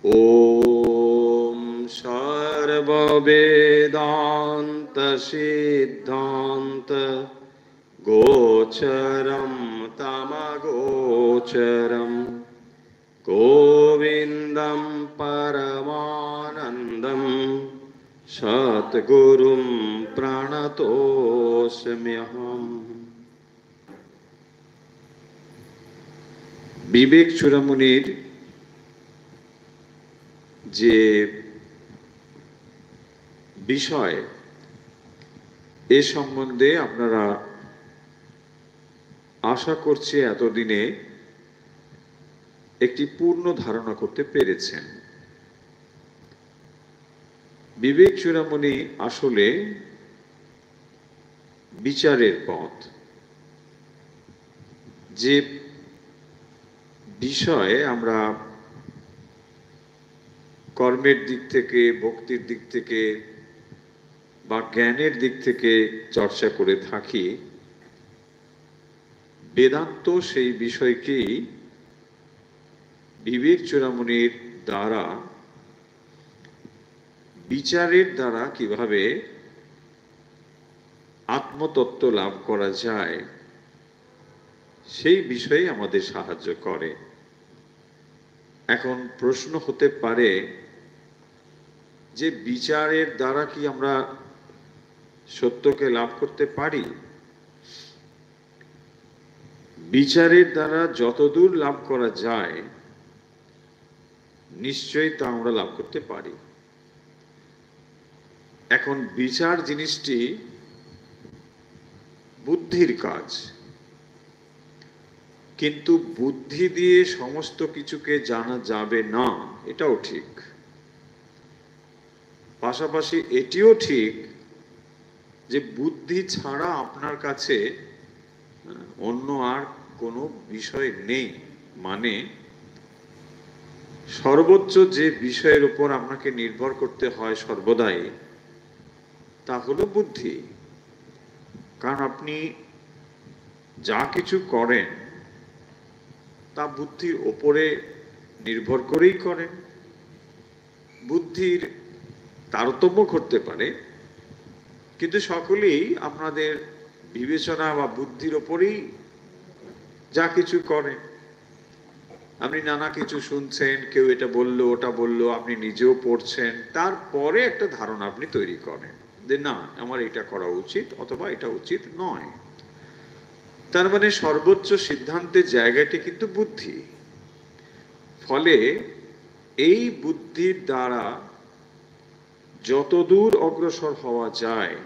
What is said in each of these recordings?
ॐ सर्ववेदान्त सिद्धान्त गोचरं तमगोचरं गोविन्दं परमानन्दं सद्गुरुं प्रणतोऽस्म्यहम्। বিবেক চূড়ামণির যে বিষয় এ সম্বন্ধে আপনারা আশা করছি এতদিনে একটি পূর্ণ ধারণা করতে পেরেছেন। বিবেক চূড়ামণি আসলে বিচারের পথ। যে বিষয়ে আমরা কর্মের দিক থেকে, ভক্তির দিক থেকে বা জ্ঞানের দিক থেকে চর্চা করে থাকি, বেদান্ত সেই বিষয়কেই বিবেক চূড়ামণির দ্বারা, বিচারের দ্বারা কিভাবে আত্মতত্ত্ব লাভ করা যায় সেই বিষয়ে আমাদের সাহায্য করে। এখন প্রশ্ন হতে পারে যে বিচারের দ্বারা কি আমরা সত্যকে লাভ করতে পারি? বিচারের দ্বারা যতদূর লাভ করা যায় নিশ্চয়ই তা আমরা লাভ করতে পারি। এখন বিচার জিনিসটি বুদ্ধির কাজ, কিন্তু বুদ্ধি দিয়ে সমস্ত কিছুকে জানা যাবে না, এটাও ঠিক। পাশাপাশি এটিও ঠিক যে বুদ্ধি ছাড়া আপনার কাছে অন্য আর কোনো বিষয় নেই। মানে সর্বোচ্চ যে বিষয়ের উপর আপনাকে নির্ভর করতে হয় সর্বদাই, তা হলো বুদ্ধি। কারণ আপনি যা কিছু করেন তা বুদ্ধির ওপরে নির্ভর করেই করেন। বুদ্ধির তারতম্য করতে পারে, কিন্তু সকলেই আপনাদের বিবেচনা বা বুদ্ধির ওপরেই যা কিছু করে। আপনি নানা কিছু শুনছেন, কেউ এটা বললো ওটা বললো, আপনি নিজেও পড়ছেন, তারপরে একটা ধারণা আপনি তৈরি করেন যে না, আমার এটা করা উচিত অথবা এটা উচিত নয়। তার মানে সর্বোচ্চ সিদ্ধান্তের জায়গাটি কিন্তু বুদ্ধি। ফলে এই বুদ্ধির দ্বারা যতদূর অগ্রসর হওয়া যায়,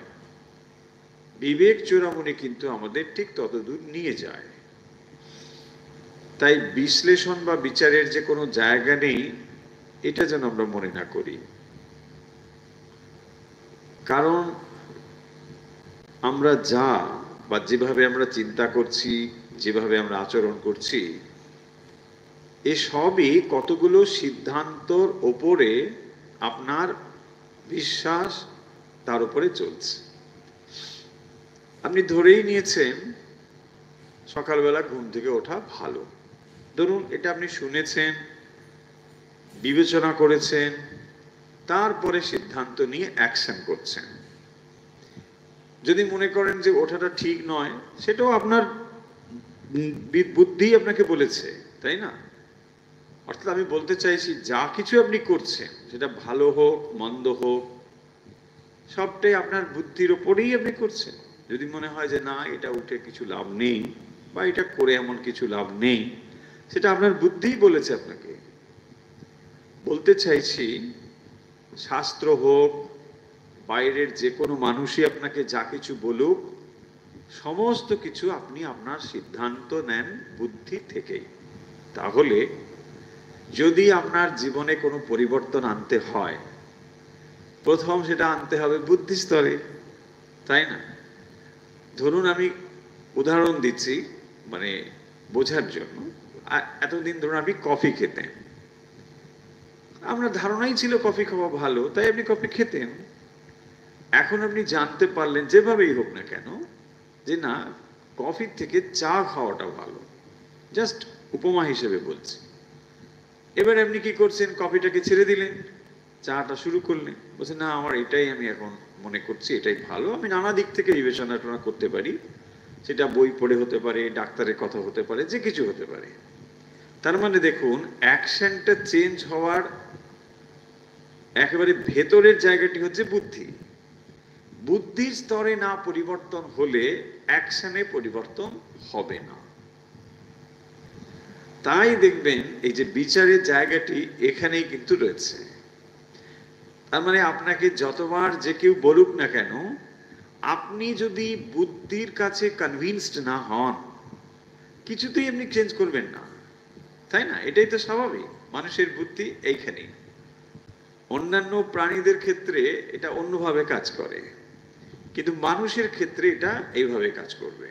বিবেক চূড়ামণি কিন্তু আমাদের ঠিক ততদূর নিয়ে যায়। তাই বিশ্লেষণ বা বিচারের যে কোনো জায়গা নেই, এটা যেন আমরা মনে না করি। কারণ আমরা যা বা যেভাবে আমরা চিন্তা করছি, যেভাবে আমরা আচরণ করছি, এসবই কতগুলো সিদ্ধান্তর ওপরে আপনার বিশ্বাস, তার উপরে চলছে। আপনি ধরেই নিয়েছেন সকালবেলা ঘুম থেকে ওঠা ভালো। ধরুন এটা আপনি শুনেছেন, বিবেচনা করেছেন, তারপরে সিদ্ধান্ত নিয়ে অ্যাকশন করছেন। যদি মনে করেন যে ওঠাটা ঠিক নয়, সেটাও আপনার বুদ্ধি আপনাকে বলেছে, তাই না? অর্থাৎ আমি বলতে চাইছি, যা কিছু আপনি করছেন, সেটা ভালো হোক মন্দ হোক, সবটাই আপনার বুদ্ধির ওপরেই আপনি করছেন। যদি মনে হয় যে না, এটা উঠে কিছু লাভ নেই বা এটা করে এমন কিছু লাভ নেই, সেটা আপনার বুদ্ধিই বলেছে আপনাকে। বলতে চাইছি, শাস্ত্র হোক, বাইরের যে কোনো মানুষই আপনাকে যা কিছু বলুক, সমস্ত কিছু আপনি আপনার সিদ্ধান্ত নেন বুদ্ধি থেকেই। তাহলে যদি আপনার জীবনে কোনো পরিবর্তন আনতে হয়, প্রথম সেটা আনতে হবে বুদ্ধি স্তরে, তাই না? ধরুন আমি উদাহরণ দিচ্ছি মানে বোঝার জন্য। এতদিন ধরুন আপনি কফি খেতেন, আপনার ধারণাই ছিল কফি খাওয়া ভালো, তাই আপনি কফি খেতেন। এখন আপনি জানতে পারলেন, যেভাবেই হোক না কেন, যে না, কফির থেকে চা খাওয়াটা ভালো। জাস্ট উপমা হিসেবে বলছি। এবার আপনি কি করছেন, কফিটাকে ছেড়ে দিলেন, চাটা শুরু করলেন, বলছেন না আমার এটাই আমি এখন মনে করছি এটাই ভালো, আমি নানা দিক থেকে বিবেচনা করতে পারি, সেটা বই পড়ে হতে পারে, ডাক্তারের কথা হতে পারে, যে কিছু হতে পারে। তার মানে দেখুন, অ্যাকশনটা চেঞ্জ হওয়ার একেবারে ভেতরের জায়গাটি হচ্ছে বুদ্ধি। বুদ্ধির স্তরে না পরিবর্তন হলে অ্যাকশনে পরিবর্তন হবে না। তাই দেখবেন এই যে বিচারের জায়গাটি এখানেই কিন্তু রয়েছে। তার মানে আপনাকে যতবার যে কেউ বলুক না কেন, আপনি যদি বুদ্ধির কাছে কনভিন্সড না হন, কিছুতেই আপনি চেঞ্জ করবেন না, তাই না? এটাই তো স্বাভাবিক, মানুষের বুদ্ধি এইখানেই। অন্যান্য প্রাণীদের ক্ষেত্রে এটা অন্যভাবে কাজ করে, কিন্তু মানুষের ক্ষেত্রে এটা এইভাবে কাজ করবে।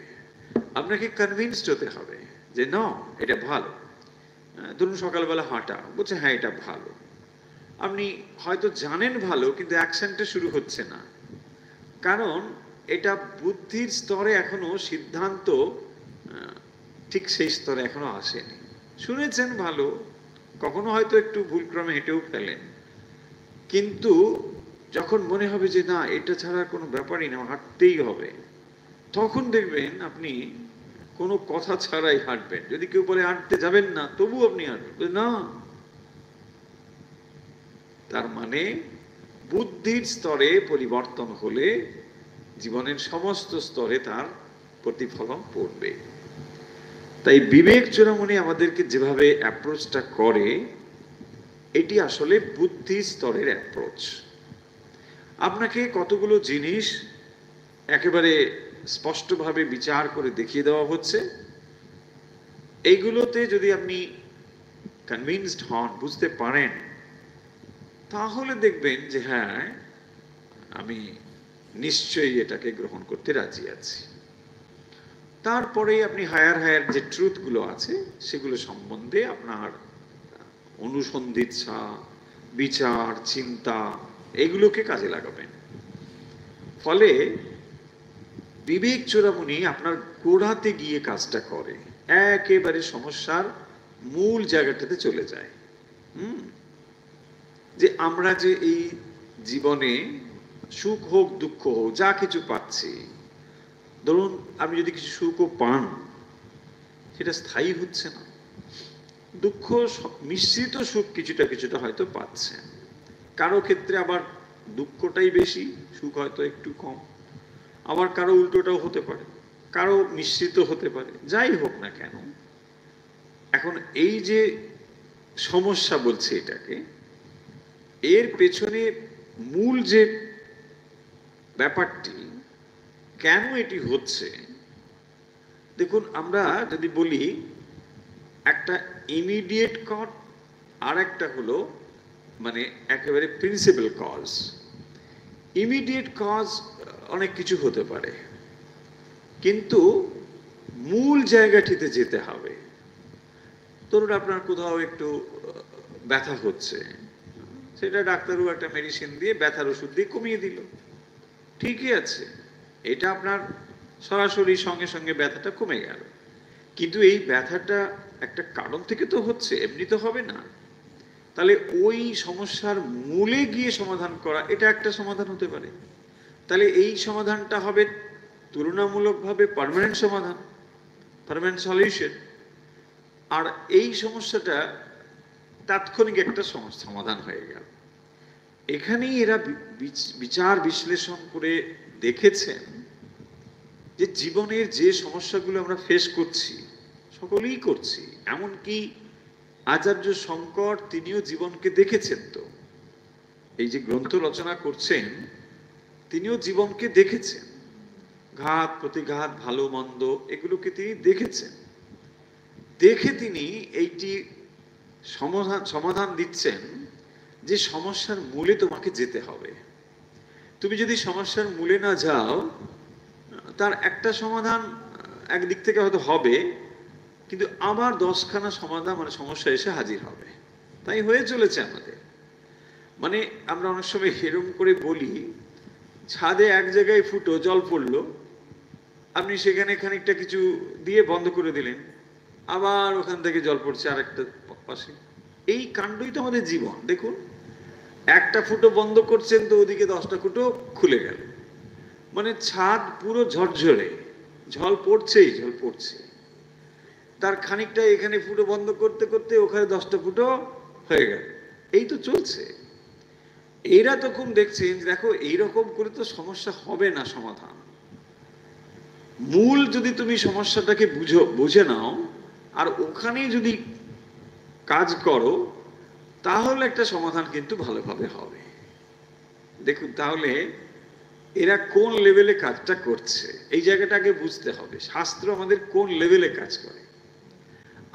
আপনাকে কনভিন্সড হতে হবে যে না এটা ভালো। ধরুন সকালবেলা হাঁটা, বলছে হ্যাঁ এটা ভালো। আপনি হয়তো জানেন ভালো, কিন্তু অ্যাকশনটা শুরু হচ্ছে না, কারণ এটা বুদ্ধির স্তরে এখনো সিদ্ধান্ত ঠিক সেই স্তরে এখনো আসেনি। শুনেছেন ভালো, কখনো হয়তো একটু ভুলক্রমে হেঁটেও ফেলেন, কিন্তু যখন মনে হবে যে না এটা ছাড়া কোনো ব্যাপারই না, হাঁটতেই হবে, তখন দেখবেন আপনি কোনো কথা ছাড়াই হাঁটবেন। যদি কেউ বলে হাঁটতে যাবেন না, তবু আপনি হাঁটবেন না। তার মানে বুদ্ধির স্তরে পরিবর্তন হলে জীবনের সমস্ত স্তরে তার প্রতিফলন পড়বে। তাই বিবেক চূড়ামণি আমাদেরকে যেভাবে অ্যাপ্রোচটা করে, এটি আসলে বুদ্ধি স্তরের অ্যাপ্রোচ। আপনাকে কতগুলো জিনিস একেবারে স্পষ্টভাবে বিচার করে দেখিয়ে দেওয়া হচ্ছে, এইগুলোতে যদি আপনি কনভিন্সড হন, বুঝতে পারেন, তাহলে দেখবেন যে হ্যাঁ আমি নিশ্চয়ই এটাকে গ্রহণ করতে রাজি আছি। তারপরে আপনি হায়ার যে ট্রুথগুলো আছে সেগুলো সম্বন্ধে আপনার অনুসন্ধিৎসা, বিচার, চিন্তা, এগুলোকে কাজে লাগাবেন। ফলে বিবেক চূড়ামণি আপনার গোড়াতে গিয়ে কাজটা করে, একেবারে সমস্যার মূল জায়গাটাতে চলে যায়। যে আমরা যে এই জীবনে সুখ হোক দুঃখ হোক যা কিছু পাচ্ছি, ধরুন আপনি যদি কিছু সুখও পান, সেটা স্থায়ী হচ্ছে না। দুঃখ মিশ্রিত সুখ কিছুটা কিছুটা হয়তো পাচ্ছেন, কারো ক্ষেত্রে আবার দুঃখটাই বেশি, সুখ হয়তো একটু কম, আবার কারো উল্টোটাও হতে পারে, কারো মিশ্রিত হতে পারে। যাই হোক না কেন, এখন এই যে সমস্যা বলছে এটাকে, এর পেছনে মূল যে ব্যাপারটি, কেন এটি হচ্ছে, দেখুন আমরা যদি বলি একটা ইমিডিয়েট কজ আর একটা হলো মানে একেবারে প্রিন্সিপাল কজ। ইমিডিয়েট কজ অনেক কিছু হতে পারে, কিন্তু মূল জায়গাটিতে যেতে হবে। ধরুন আপনার কোথাও একটু ব্যথা হচ্ছে, সেটা ডাক্তারও একটা মেডিসিন দিয়ে ব্যথার ওষুধ দিয়ে কমিয়ে দিল, ঠিকই আছে, এটা আপনার সরাসরি সঙ্গে সঙ্গে ব্যথাটা কমে গেল, কিন্তু এই ব্যথাটা একটা কারণ থেকে তো হচ্ছে, এমনি তো হবে না। তাহলে ওই সমস্যার মূলে গিয়ে সমাধান করা, এটা একটা সমাধান হতে পারে। তাহলে এই সমাধানটা হবে তুলনামূলকভাবে পার্মানেন্ট সমাধান, পার্মানেন্ট সলিউশন। আর এই সমস্যাটা তাৎক্ষণিক একটা সমাধান হয়ে গেল। এখানেই এরা বিচার বিশ্লেষণ করে দেখেছেন যে জীবনের যে সমস্যাগুলো আমরা ফেস করছি, সকলেই করছি, এমনকি আচার্য শঙ্কর তিনিও জীবনকে দেখেছেন। তো এই যে গ্রন্থ রচনা করছেন, তিনিও জীবনকে দেখেছেন, ঘাত প্রতিঘাত, ভালো মন্দ, এগুলোকে তিনি দেখেছেন। দেখে তিনি এইটি সমাধান দিচ্ছেন যে সমস্যার মূলে তোমাকে যেতে হবে। তুমি যদি সমস্যার মূলে না যাও, তার একটা সমাধান একদিক থেকে হয়তো হবে, কিন্তু আবার 10খানা সমাধান মানে সমস্যা এসে হাজির হবে। তাই হয়ে চলেছে আমাদের। মানে আমরা অনেক সময় এরম করে বলি, ছাদে এক জায়গায় ফুটো, জল পড়লো, আপনি সেখানে খানিকটা কিছু দিয়ে বন্ধ করে দিলেন, আবার ওখান থেকে জল পড়ছে আরেকটা পাশে। এই কাণ্ডই তো আমাদের জীবন। দেখুন, একটা ফুটো বন্ধ করছেন তো ওদিকে 10টা ফুটো খুলে গেল, মানে ছাদ পুরো ঝরঝরে, ঝল পড়ছেই ঝল পড়ছে। তার খানিকটা এখানে ফুটো বন্ধ করতে করতে ওখানে 10টা ফুটো হয়ে গেল। এই তো চলছে। এরা তখন দেখছেন, দেখো এইরকম করে তো সমস্যা হবে না সমাধান। মূল যদি তুমি সমস্যাটাকে বুঝে নাও আর ওখানে যদি কাজ করো, তাহলে একটা সমাধান কিন্তু ভালোভাবে হবে। দেখুন, তাহলে এরা কোন লেভেলে কাজটা করছে এই জায়গাটাকে বুঝতে হবে। শাস্ত্র আমাদের কোন লেভেলে কাজ করে।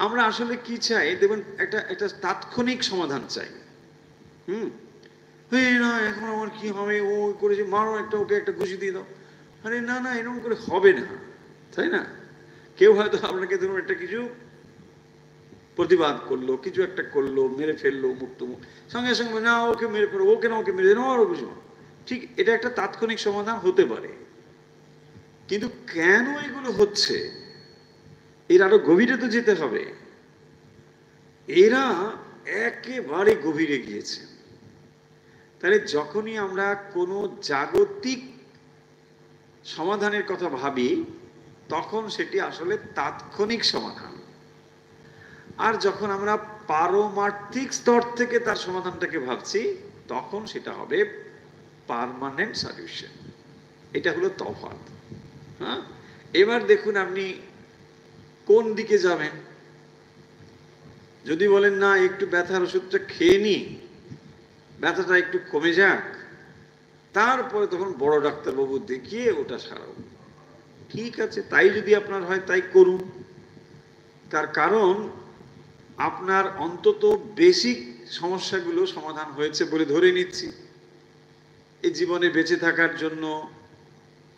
আমরা আসলে কি চাই দেখুন, একটা তাৎক্ষণিক সমাধান চাই। না এখন আমার কি হবে, ও করেছে, মারো একটা, ওকে একটা ঘুষি দিয়ে দাও। আরে না না, এরকম করে হবে না, তাই না? কেউ হয়তো আপনাকে ধরুন একটা কিছু প্রতিবাদ করলো, কিছু একটা করলো, মেরে ফেললো, মুক্ত সঙ্গে সঙ্গে না ওকে মেরে ফেলো, ওকে না ওকে মেরে দেন, আরো কিছু। ঠিক, এটা একটা তাৎক্ষণিক সমাধান হতে পারে, কিন্তু কেন এগুলো হচ্ছে এর আরো গভীরে তো যেতে হবে। এরা একেবারে গভীরে গিয়েছে। তাহলে যখনই আমরা কোনো জাগতিক সমাধানের কথা ভাবি, তখন সেটি আসলে তাৎক্ষণিক সমাধান। আর যখন আমরা পারমার্থিক স্তর থেকে তার সমাধানটাকে ভাবছি, তখন সেটা হবে পার্মানেন্ট সলিউশন। এটা হলো তফাৎ। হ্যাঁ, এবার দেখুন আপনি কোন দিকে যাবেন। যদি বলেন না একটু ব্যথার ওষুধটা খেয়ে নি, ব্যথাটা একটু কমে যাক, তারপরে তখন বড় ডাক্তারবাবু দেখিয়ে ওটা সারাবো, ঠিক আছে, তাই যদি আপনার হয় তাই করুন। তার কারণ আপনার অন্তত বেসিক সমস্যাগুলো সমাধান হয়েছে বলে ধরে নিচ্ছি। এই জীবনে বেঁচে থাকার জন্য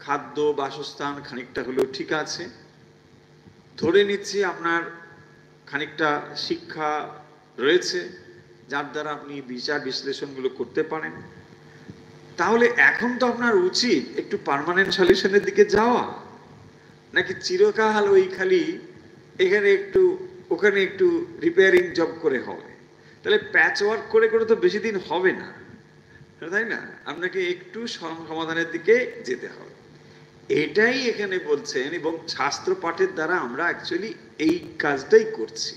খাদ্য, বাসস্থান খানিকটা হলেও ঠিক আছে, ধরে নিচ্ছি আপনার খানিকটা শিক্ষা রয়েছে যার দ্বারা আপনি বিচার বিশ্লেষণগুলো করতে পারেন। তাহলে এখন তো আপনার উচিত একটু পার্মানেন্ট সলিউশনের দিকে যাওয়া, নাকি চিরকাল ওই খালি এখানে একটু ওখানে একটু রিপেয়ারিং জব করে হবে। তাহলে প্যাচ ওয়ার্ক করে করে তো বেশি দিন হবে না, তাই না? আপনাকে একটু সমাধানের দিকে যেতে হবে, এটাই এখানে বলছেন। এবং শাস্ত্র পাঠের দ্বারা আমরা অ্যাকচুয়ালি এই কাজটাই করছি,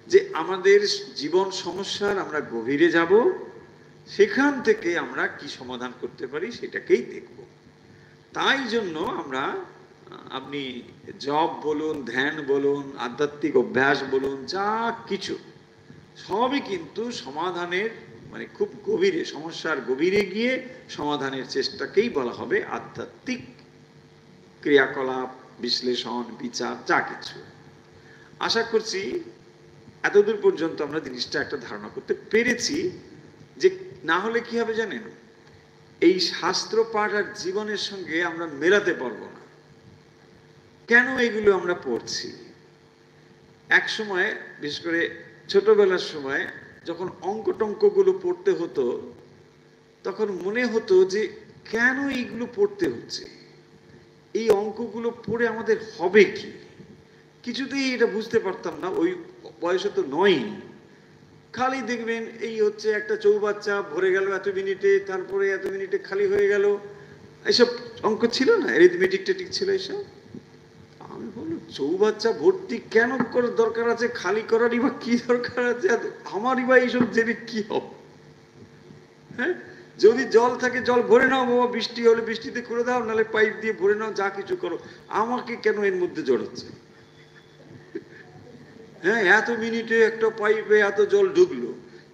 যে আমাদের জীবন সমস্যার আমরা গভীরে যাব, সেখান থেকে আমরা কি সমাধান করতে পারি সেটাকেই দেখব। তাই জন্য আমরা, আপনি জপ বলুন, ধ্যান বলুন, আধ্যাত্মিক অভ্যাস বলুন, যা কিছু সবই কিন্তু সমাধানের, মানে খুব গভীরে, সমস্যার গভীরে গিয়ে সমাধানের চেষ্টাকেই বলা হবে আধ্যাত্মিক ক্রিয়াকলাপ, বিশ্লেষণ, বিচার, যা কিছু। আশা করছি এতদূর পর্যন্ত আমরা জিনিসটা একটা ধারণা করতে পেরেছি। যে না হলে কি হবে জানেন, এই শাস্ত্র পাঠ আর জীবনের সঙ্গে আমরা মেলাতে পারবো না। কেন এগুলো আমরা পড়ছি? এক সময়, বিশেষ করে ছোটবেলার সময় যখন অঙ্ক টঙ্কগুলো পড়তে হতো, তখন মনে হতো যে কেন এইগুলো পড়তে হচ্ছে, এই অঙ্কগুলো পড়ে আমাদের হবে কি? কিছুতেই এটা বুঝতে পারতাম না, ওই বয়সে তো নয়। খালি দেখবেন এই হচ্ছে একটা চৌবাচ্চা ভরে গেল এত মিনিটে, তারপরে এত মিনিটে খালি হয়ে গেল, এসব অঙ্ক ছিল না, অ্যারিথমেটিক টেটিক ছিল এসব। আমি বললো চৌবাচ্চা ভর্তি কেন করার দরকার আছে, খালি করারই বা কি দরকার আছে, আমারই বা এইসব জেনে কি হবে? হ্যাঁ, যদি জল থাকে জল ভরে নাও বাবা, বৃষ্টি হলে বৃষ্টিতে করে দাও, নাহলে পাইপ দিয়ে ভরে নাও, যা কিছু করো, আমাকে কেন এর মধ্যে জড়াচ্ছে? হ্যাঁ, এত মিনিটে একটা পাইপে এত জল ঢুকলো,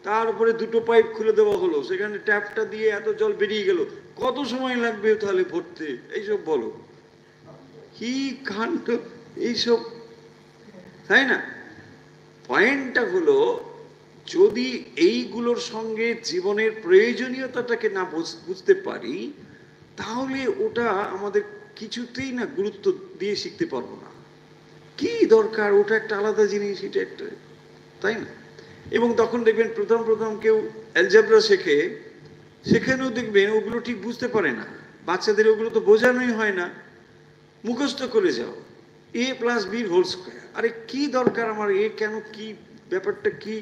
তারপরে দুটো পাইপ খুলে দেওয়া হলো, সেখানে ট্যাপটা দিয়ে এত জল বেরিয়ে গেল, কত সময় লাগবে তাহলে ভরতে? এইসব বলো, কি কাণ্ড এইসব, তাই না? পয়েন্টটা হলো, যদি এইগুলোর সঙ্গে জীবনের প্রয়োজনীয়তাটাকে না বুঝতে পারি, তাহলে ওটা আমাদের কিছুতেই না গুরুত্ব দিয়ে শিখতে পারবো না। কি দরকার, ওটা একটা আলাদা জিনিস, এটা একটা, তাই না? এবং তখন দেখবেন প্রথম প্রথম কেউ অ্যালজেব্রা শেখে, সেখানেও দেখবেন ওগুলো ঠিক বুঝতে পারে না। বাচ্চাদের ওগুলো তো বোঝানোই হয় না, মুখস্থ করে যাও a + b² আরে কি দরকার আমার, এ কেন, কি ব্যাপারটা কি,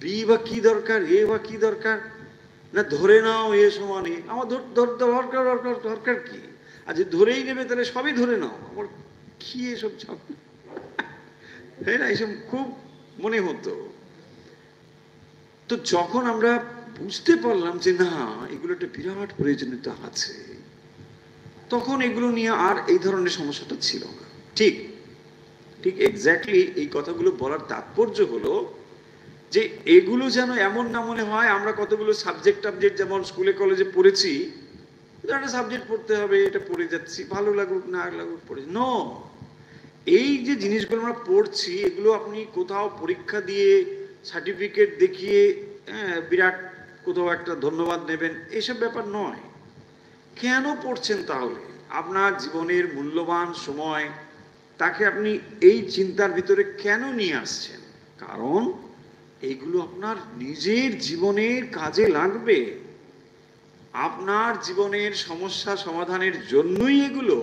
বি বা কি দরকার, এ বা কি দরকার, না ধরে নাও এ সমান এ, আমার দরকার দরকার দরকার কি? আর যে ধরেই নেবে তাহলে সবই ধরে নাও, আমার কি এসব চাপ, তাই না? এসব খুব মনে হতো। তো যখন আমরা বুঝতে পারলাম যে না, এগুলো একটা বিরাট প্রয়োজনীয়তা আছে, তখন এগুলো নিয়ে আর এই ধরনের সমস্যাটা ছিল না। ঠিক ঠিক এক্স্যাক্টলি এই কথাগুলো বলার তাৎপর্য হলো যে এগুলো যেন এমন না মনে হয় আমরা কতগুলো সাবজেক্ট যেমন স্কুলে কলেজে পড়েছি, একটা সাবজেক্ট পড়তে হবে, এটা পড়ে যাচ্ছি, ভালো লাগুক না লাগুক পড়ে। নো, এই যে জিনিসগুলো আমরা পড়ছি, এগুলো আপনি কোথাও পরীক্ষা দিয়ে সার্টিফিকেট দেখিয়ে বিরাট কোথাও একটা ধন্যবাদ নেবেন, এসব ব্যাপার নয়। কেন পড়ছেন তাহলে? আপনার জীবনের মূল্যবান সময় তাকে আপনি এই চিন্তার ভিতরে কেন নিয়ে আসছেন? কারণ এইগুলো আপনার নিজের জীবনের কাজে লাগবে, আপনার জীবনের সমস্যা সমাধানের জন্যই এগুলো।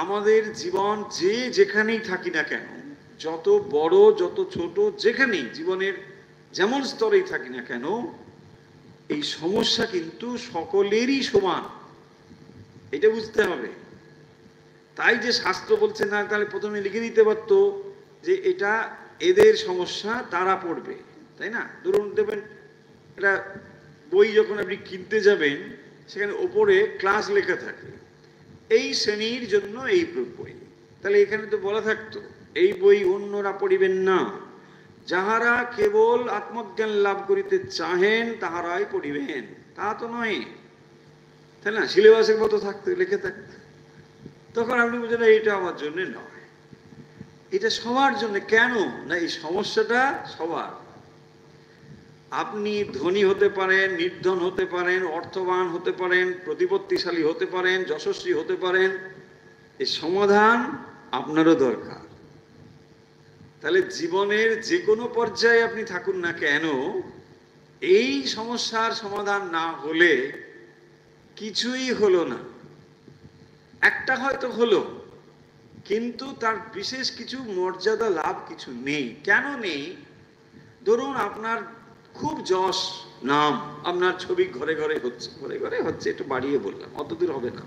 আমাদের জীবন যে যেখানেই থাকি না কেন, যত বড় যত ছোট যেখানেই জীবনের যেমন স্তরেই থাকি না কেন, এই সমস্যা কিন্তু সকলেরই সমান, এটা বুঝতে হবে। তাই যে শাস্ত্র বলছে না, তাহলে প্রথমে লিখে দিতে পারতো যে এটা এদের সমস্যা, তারা পড়বে, তাই না? ধরুন দেবেন এটা বই যখন আপনি কিনতে যাবেন, সেখানে ওপরে ক্লাস লেখা থাকে, এই শ্রেণীর জন্য এই বই। তাহলে এখানে তো বলা থাকতো এই বই অন্যরা পড়িবেন না, যাহারা কেবল আত্মজ্ঞান লাভ করিতে চাহেন তাহারাই পড়িবেন। তা তো নয়, তাই না? সিলেবাসের মতো থাকতো, লিখে থাকতো। তখন আপনি বুঝলেন এটা আমার জন্য নয়, এটা সবার জন্য। কেন না, এই সমস্যাটা সবার। আপনি ধনী হতে পারেন, নির্ধন হতে পারেন, অর্থবান হতে পারেন, প্রতিপত্তিশালী হতে পারেন, যশস্বী হতে পারেন, এই সমাধান আপনারও দরকার। তাহলে জীবনের যে কোনো পর্যায়ে আপনি থাকুন না কেন, এই সমস্যার সমাধান না হলে কিছুই হলো না। একটা হয়তো হলো, কিন্তু তার বিশেষ কিছু মর্যাদা লাভ কিছু নেই। কেন নেই? ধরুন আপনার খুব যশ নাম, আপনার ছবি ঘরে ঘরে হচ্ছে, ঘরে ঘরে হচ্ছে, একটু বাড়িয়ে বললাম, অতদূর হবে না।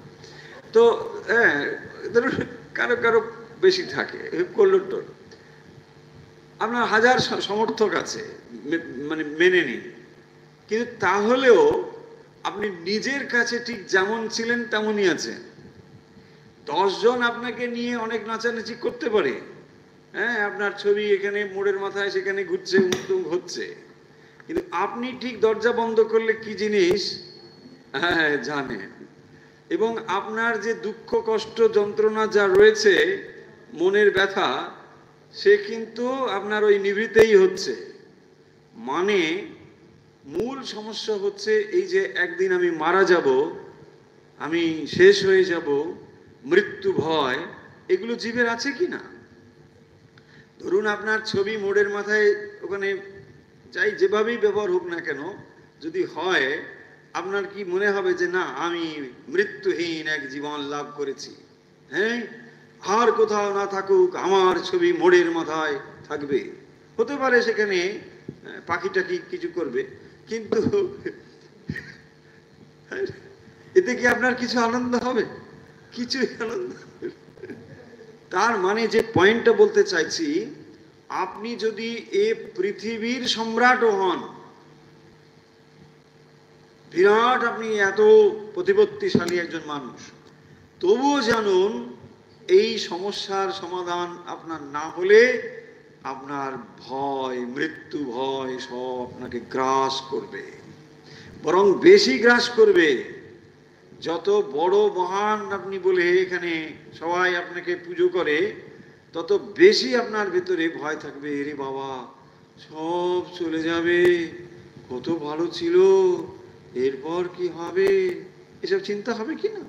তো ধরুন কারো কারো বেশি থাকে, কল্লোট্টর, আপনার হাজার সমর্থক আছে, মানে মেনে নিন, কিন্তু তাহলেও আপনি নিজের কাছে ঠিক যেমন ছিলেন তেমনই আছেন। 10 জন আপনাকে নিয়ে অনেক নাচানাচি করতে পারে, হ্যাঁ, আপনার ছবি এখানে মোড়ের মাথায় সেখানে ঘুরছে, উত্তুম হচ্ছে, কিন্তু আপনি ঠিক দরজা বন্ধ করলে কি জিনিস, হ্যাঁ জানেন। এবং আপনার যে দুঃখ কষ্ট যন্ত্রণা যা রয়েছে, মনের ব্যথা, সে কিন্তু আপনার ওই নিভৃতেই হচ্ছে। মানে মূল সমস্যা হচ্ছে এই যে একদিন আমি মারা যাব, আমি শেষ হয়ে যাব, মৃত্যু ভয়, এগুলো জীবের আছে কি না? ধরুন আপনার ছবি মোড়ের মাথায় ওখানে যাই যেভাবেই ব্যবহার হোক না কেন, যদি হয়, আপনার কি মনে হবে যে না, আমি মৃত্যুহীন এক জীবন লাভ করেছি, হ্যাঁ, আর কোথাও না থাকুক, আমার ছবি মোড়ের মাথায় থাকবে? হতে পারে সেখানে পাখি টাকি কিছু করবে, কিন্তু এতে কি আপনার কিছু আনন্দ হবে? কিছুই আনন্দ। তার মানে যে পয়েন্টটা বলতে চাইছি, আপনি যদি এ পৃথিবীর সম্রাটও হন, বিরাট আপনি এত প্রতিপত্তিশালী একজন মানুষ, তবুও জানুন এই সমস্যার সমাধান আপনার না হলে আপনার ভয়, মৃত্যু ভয় সব আপনাকে গ্রাস করবে, বরং বেশি গ্রাস করবে। যত বড় মহান আপনি বলে এখানে সবাই আপনাকে পুজো করে, তত বেশি আপনার ভেতরে ভয় থাকবে, এরে বাবা সব চলে যাবে, কত ভালো ছিল, এরপর কি হবে, এসব চিন্তা হবে কি না?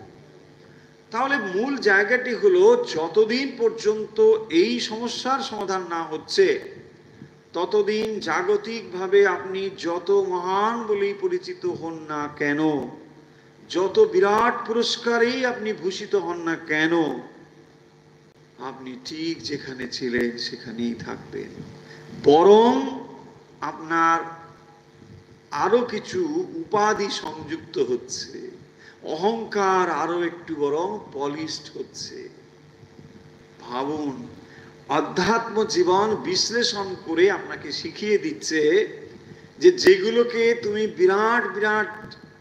তাহলে মূল জায়গাটি হলো, যতদিন পর্যন্ত এই সমস্যার সমাধান না হচ্ছে, ততদিন জাগতিকভাবে আপনি যত মহান বলেই পরিচিত হন না কেন, যত বিরাট পুরস্কারেই আপনি ভূষিত হন না কেন, আপনি ঠিক যেখানে ছিলেন সেখানেই থাকবেন। বরং আপনার আরো কিছু উপাধি সংযুক্ত হচ্ছে, অহংকার আরো একটু বরং পলিশড হচ্ছে। ভাবুন, অধ্যাত্ম জীবন বিশ্লেষণ করে আপনাকে শিখিয়ে দিচ্ছে যে যেগুলোকে তুমি বিরাট বিরাট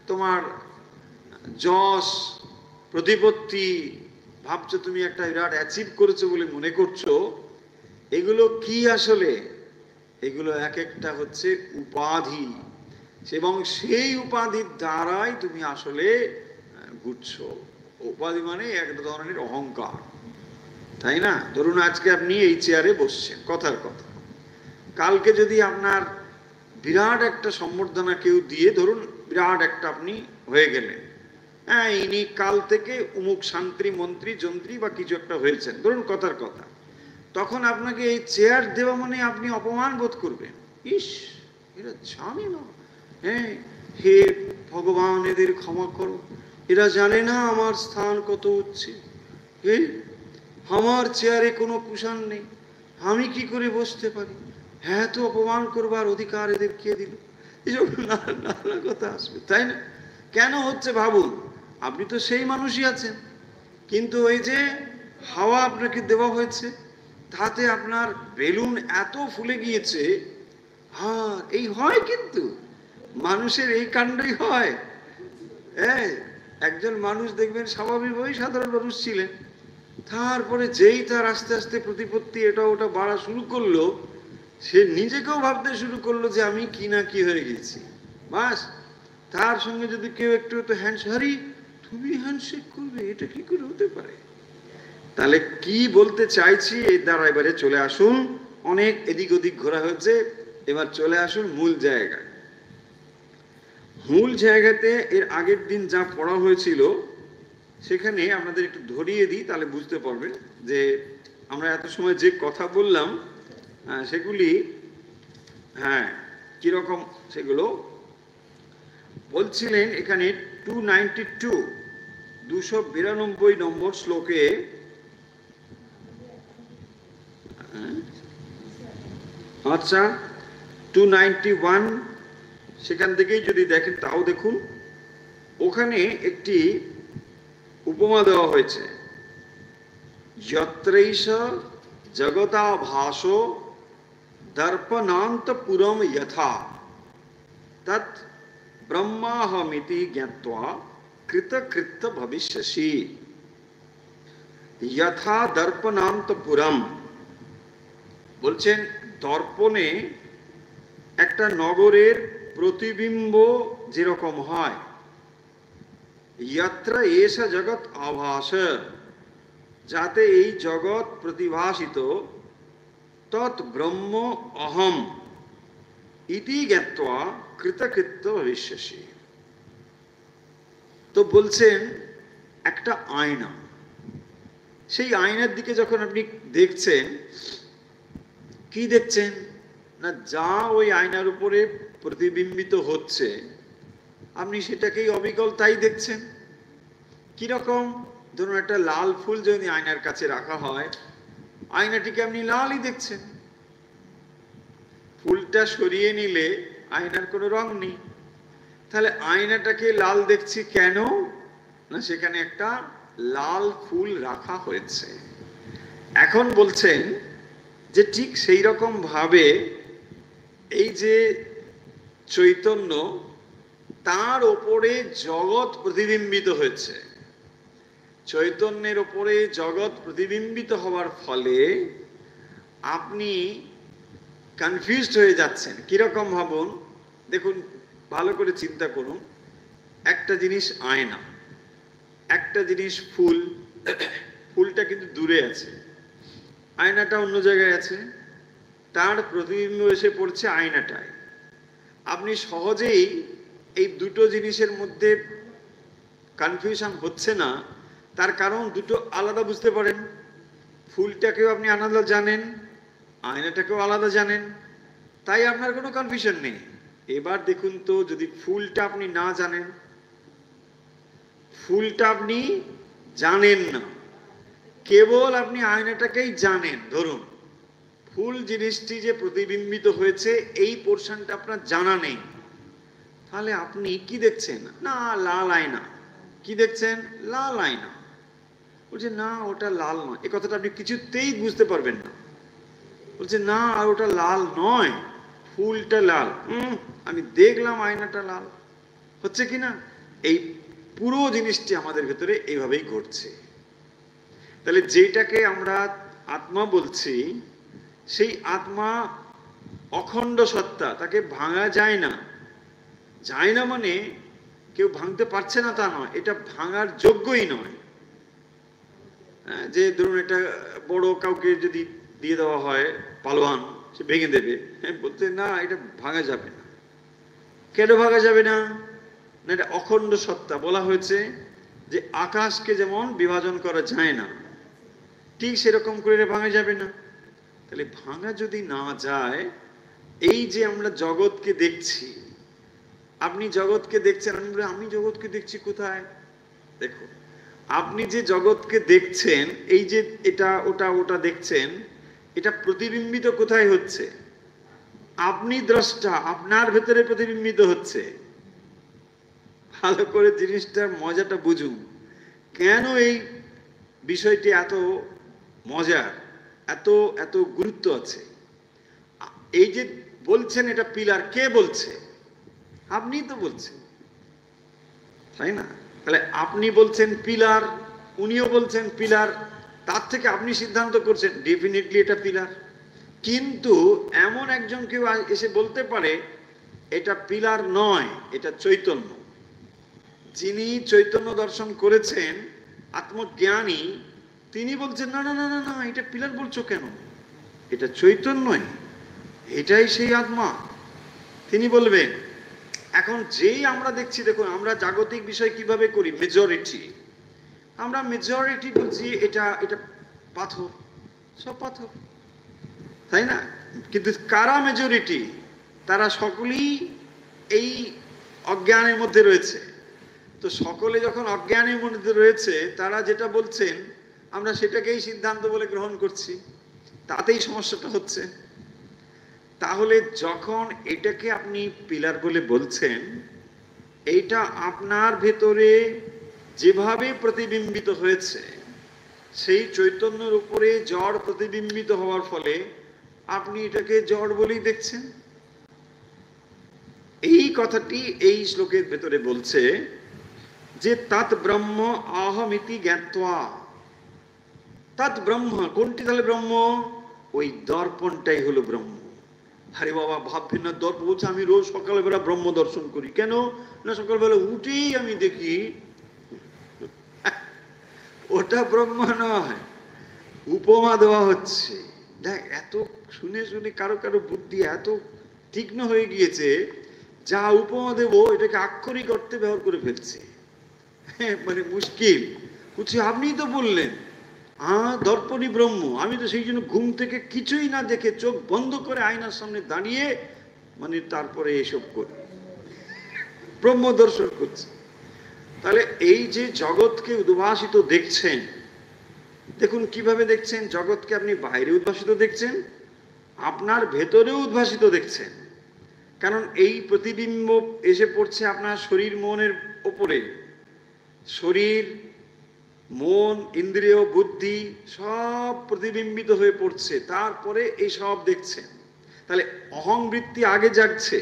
তোমার যশ প্রতিপত্তি ভাবছো, তুমি একটা বিরাট অ্যাচিভ করেছো বলে মনে করছো, এগুলো কি আসলে? এগুলো এক একটা হচ্ছে উপাধি, এবং সেই উপাধির দ্বারাই তুমি আসলে ঘুরছো। উপাধি মানে এক ধরনের অহংকার, তাই না? ধরুন আজকে আপনি এই চেয়ারে বসছেন, কথার কথা, কালকে যদি আপনার বিরাট একটা সম্বর্ধনা কেউ দিয়ে, ধরুন বিরাট একটা আপনি হয়ে গেলেন, হ্যাঁ ইনি কাল থেকে অমুক শান্তি মন্ত্রী যন্ত্রী বা কিছু একটা হয়েছেন, ধরুন কথার কথা, তখন আপনাকে এই চেয়ার দেওয়া মানে আপনি অপমান বোধ করবেন। ইস, এরা জানে না, হ্যাঁ হে ভগবান এদের ক্ষমা করো, এরা জানে না আমার স্থান কত উচ্চে, হে আমার চেয়ারে কোনো কুশান নেই, আমি কি করে বসতে পারি, হ্যাঁ তো অপমান করবার অধিকার এদের কে দিল? এইসব নানা কথা আসবে, তাই না? কেন হচ্ছে ভাবুন, আপনি তো সেই মানুষই আছেন, কিন্তু ওই যে হাওয়া আপনাকে দেওয়া হয়েছে, তাতে আপনার বেলুন এত ফুলে গিয়েছে। হ্যাঁ এই হয়, কিন্তু মানুষের এই কাণ্ডই হয়। হ্যাঁ, একজন মানুষ দেখবেন স্বাভাবিকভাবেই সাধারণ মানুষ ছিলেন, তারপরে যেই তার আস্তে আস্তে প্রতিপত্তি এটা ওটা বাড়া শুরু করলো, সে নিজেকেও ভাবতে শুরু করলো যে আমি কি না কি হয়ে গেছি। বাস, তার সঙ্গে যদি কেউ একটু তো হ্যান্ডসারি, তুমি হ্যান্ডশেক করবে, এটা কি করে হতে পারে? তাহলে কি বলতে চাইছি এর দ্বারা এবারে চলে আসুন, অনেক এদিক ওদিক ঘোরা হয়েছে, এবার চলে আসুন মূল জায়গায়। মূল জায়গাতে এর আগের দিন যা পড়া হয়েছিল সেখানে আপনাদের একটু ধরিয়ে দিই, তাহলে বুঝতে পারবেন যে আমরা এত সময় যে কথা বললাম সেগুলি হ্যাঁ কিরকম। সেগুলো বলছিলেন এখানে 292 292 নম্বর শ্লোকে, আচ্ছা 291 সেখান থেকেই যদি দেখেন তাও দেখুন, ওখানে একটি উপমা দেওয়া হয়েছে, যত্রৈষ জগতাভাসো দর্পণান্তপুরম যথা তৎ ব্রহ্মাহমিতি জ্ঞাত্বা কৃতকৃত্য ভবিষ্যসি। যথা দর্পণান্তপুরম বলছেন, দর্পণে একটা নগরের প্রতিবিম্ব যেরকম হয়, যত্র এষ জগৎ আভাস, যাতে এই জগৎ প্রতিভাসিত, তৎ ব্রহ্ম অহম ইতি জ্ঞাত্বা কৃতকৃত্য ভবিষ্যসি। তো বলছেন একটা আয়না, সেই আয়নার দিকে যখন আপনি দেখছেন, কি দেখছেন না, যা ওই আয়নার উপরে প্রতিবিম্বিত হচ্ছে আপনি সেটাকেই অবিকল তাই দেখছেন। কিরকম, ধরুন একটা লাল ফুল যদি আয়নার কাছে রাখা হয়, আয়নাটিকে আপনি লালই দেখছেন, ফুলটা সরিয়ে নিলে আয়নার কোনো রং নেই, তাহলে আয়নাটাকে লাল দেখছি কেন না, সেখানে একটা লাল ফুল রাখা হয়েছে। এখন বলছেন যে ঠিক সেই রকম ভাবে এই যে চৈতন্য, তার ওপরে জগৎ প্রতিবিম্বিত হয়েছে, চৈতন্যের ওপরে জগৎ প্রতিবিম্বিত হওয়ার ফলে আপনি কনফিউজড হয়ে যাচ্ছেন। কিরকম ভাবুন, দেখুন ভালো করে চিন্তা করুন, একটা জিনিস আয়না, একটা জিনিস ফুল, ফুলটা কিন্তু দূরে আছে, আয়নাটা অন্য জায়গায় আছে, তার প্রতিবিম্ব এসে পড়ছে আয়নাটায়। আপনি সহজেই এই দুটো জিনিসের মধ্যে কনফিউশন হচ্ছে না, তার কারণ দুটো আলাদা বুঝতে পারেন, ফুলটাকেও আপনি আলাদা জানেন, আয়নাটাকেও আলাদা জানেন, তাই আপনার কোনো কনফিউশন নেই। এবার দেখুন তো, যদি ফুলটা আপনি না জানেন, ফুলটা আপনি জানেন না, কেবল আপনি আয়নাটাকেই জানেন, ধরুন ফুল জিনিসটি যে প্রতিবিম্বিত হয়েছে এই পোর্শনটা আপনার জানা নেই, তাহলে আপনি কি দেখছেন? না, লাল আয়না। কি দেখছেন? লাল আয়না। বলছে না, ওটা লাল নয়। এই কথাটা আপনি কিছুতেই বুঝতে পারবেন না। বলছে না, আর ওটা লাল নয়, ফুলটা লাল। আমি দেখলাম আয়নাটা লাল। হচ্ছে কি না? এই পুরো জিনিসটি আমাদের ভেতরে এইভাবেই ঘটছে। তাহলে যেটাকে আমরা আত্মা বলছি, সেই আত্মা অখণ্ড সত্তা, তাকে ভাঙা যায় না। যায় না মানে কেউ ভাঙতে পারছে না তা নয়, এটা ভাঙার যোগ্যই নয়। যে ধরুন এটা বড় কাউকে যদি দিয়ে দেওয়া হয়, পালোয়ান, সে ভেঙে দেবে। বলতে না, এটা ভাঙা যাবে না। কেন ভাঙা যাবে না? এটা অখণ্ড সত্তা। বলা হয়েছে যে আকাশকে যেমন বিভাজন করা যায় না, ঠিক সেরকম করে ভাঙা যাবে না। তাহলে ভাঙা যদি না যায়, এই যে আমরা জগৎকে দেখছি, আপনি জগৎকে দেখছেন, আমি জগৎকে দেখছি কোথায়? দেখো, আপনি যে জগৎকে দেখছেন, এই যে এটা ওটা ওটা দেখছেন, এটা প্রতিবিম্বিত কোথায় হচ্ছে? আপনি দ্রষ্টা, আপনার ভেতরে প্রতিবিম্বিত হচ্ছে। ভালো করে জিনিসটার মজাটা বুঝুন। কেন এই বিষয়টি এত মজার, এত এত গুরুত্ব আছে? এই যে বলছেন এটা পিলার, কে বলছে? আপনি তো বলছেন, তাই না? তাহলে আপনি বলছেন পিলার, উনিও বলছেন পিলার, তার থেকে আপনি সিদ্ধান্ত করছেন ডেফিনেটলি এটা পিলার। কিন্তু এমন একজন কেউ এসে বলতে পারে এটা পিলার নয়, এটা চৈতন্য। যিনি চৈতন্য দর্শন করেছেন, আত্মজ্ঞানী, তিনি বলছেন না না না না না, এটা পিলার বলছো কেন? এটা চৈতন্যই, এটাই সেই আত্মা। তিনি বলবেন। এখন যেই আমরা দেখছি, দেখুন আমরা জাগতিক বিষয় কিভাবে করি, মেজরিটি, আমরা মেজরিটি বলছি এটা এটা পাথর, সব পাথর, তাই না? কিন্তু কারা মেজরিটি? তারা সকলেই এই অজ্ঞানের মধ্যে রয়েছে। তো সকলে যখন অজ্ঞানের মধ্যে রয়েছে, তারা যেটা বলছেন আমরা সেটাকেই সিদ্ধান্ত বলে গ্রহণ করছি, তাতেই সমস্যাটা হচ্ছে। তাহলে যখন এটাকে আপনি পিলার বলে বলছেন, এইটা আপনার ভেতরে যেভাবে প্রতিবিম্বিত হয়েছে, সেই চৈতন্যের উপরে জড় প্রতিবিম্বিত হওয়ার ফলে আপনি এটাকে জড় বলেই দেখছেন। এই কথাটি এই শ্লোকের ভেতরে বলছে যে তৎ ব্রহ্ম অহমিতি জ্ঞাত্বা। তৎ ব্রহ্ম, কোনটি তাহলে ব্রহ্ম? ওই দর্পণটাই হলো ব্রহ্ম। আরে বাবা, ভাববেন না দর্পণ বলছে আমি রোজ সকালবেলা ব্রহ্ম দর্শন করি। কেন? না, সকালবেলা উঠেই আমি দেখি। ওটা ব্রহ্ম নয়, উপমা দেওয়া হচ্ছে। দেখ, এত শুনে শুনে কারো কারো বুদ্ধি এত তীক্ষ্ণ হয়ে গিয়েছে, যা উপমা দেবো এটাকে আক্ষরিক অর্থে ব্যবহার করে ফেলছে। মানে মুশকিল। বলছি আপনিই তো বললেন দর্পণই ব্রহ্ম। আমি তো সেই জন্য ঘুম থেকে কিছুই না দেখে চোখ বন্ধ করে আয়নার সামনে দাঁড়িয়ে মানে তারপরে এসব করি, ব্রহ্ম দর্শন করছি। তাহলে এই যে জগৎকে উদ্ভাসিত দেখছেন, দেখুন কিভাবে দেখছেন। জগৎকে আপনি বাইরে উদ্ভাসিত দেখছেন, আপনার ভেতরেও উদ্ভাসিত দেখছেন। কারণ এই প্রতিবিম্ব এসে পড়ছে আপনার শরীর মনের ওপরে। শরীর, মন, ইন্দ্রিয়, বুদ্ধি সব প্রতিবিম্বিত হয়ে পড়ছে, তারপরে এই সব দেখছেন। তাহলে অহং বৃত্তি আগে জাগছে,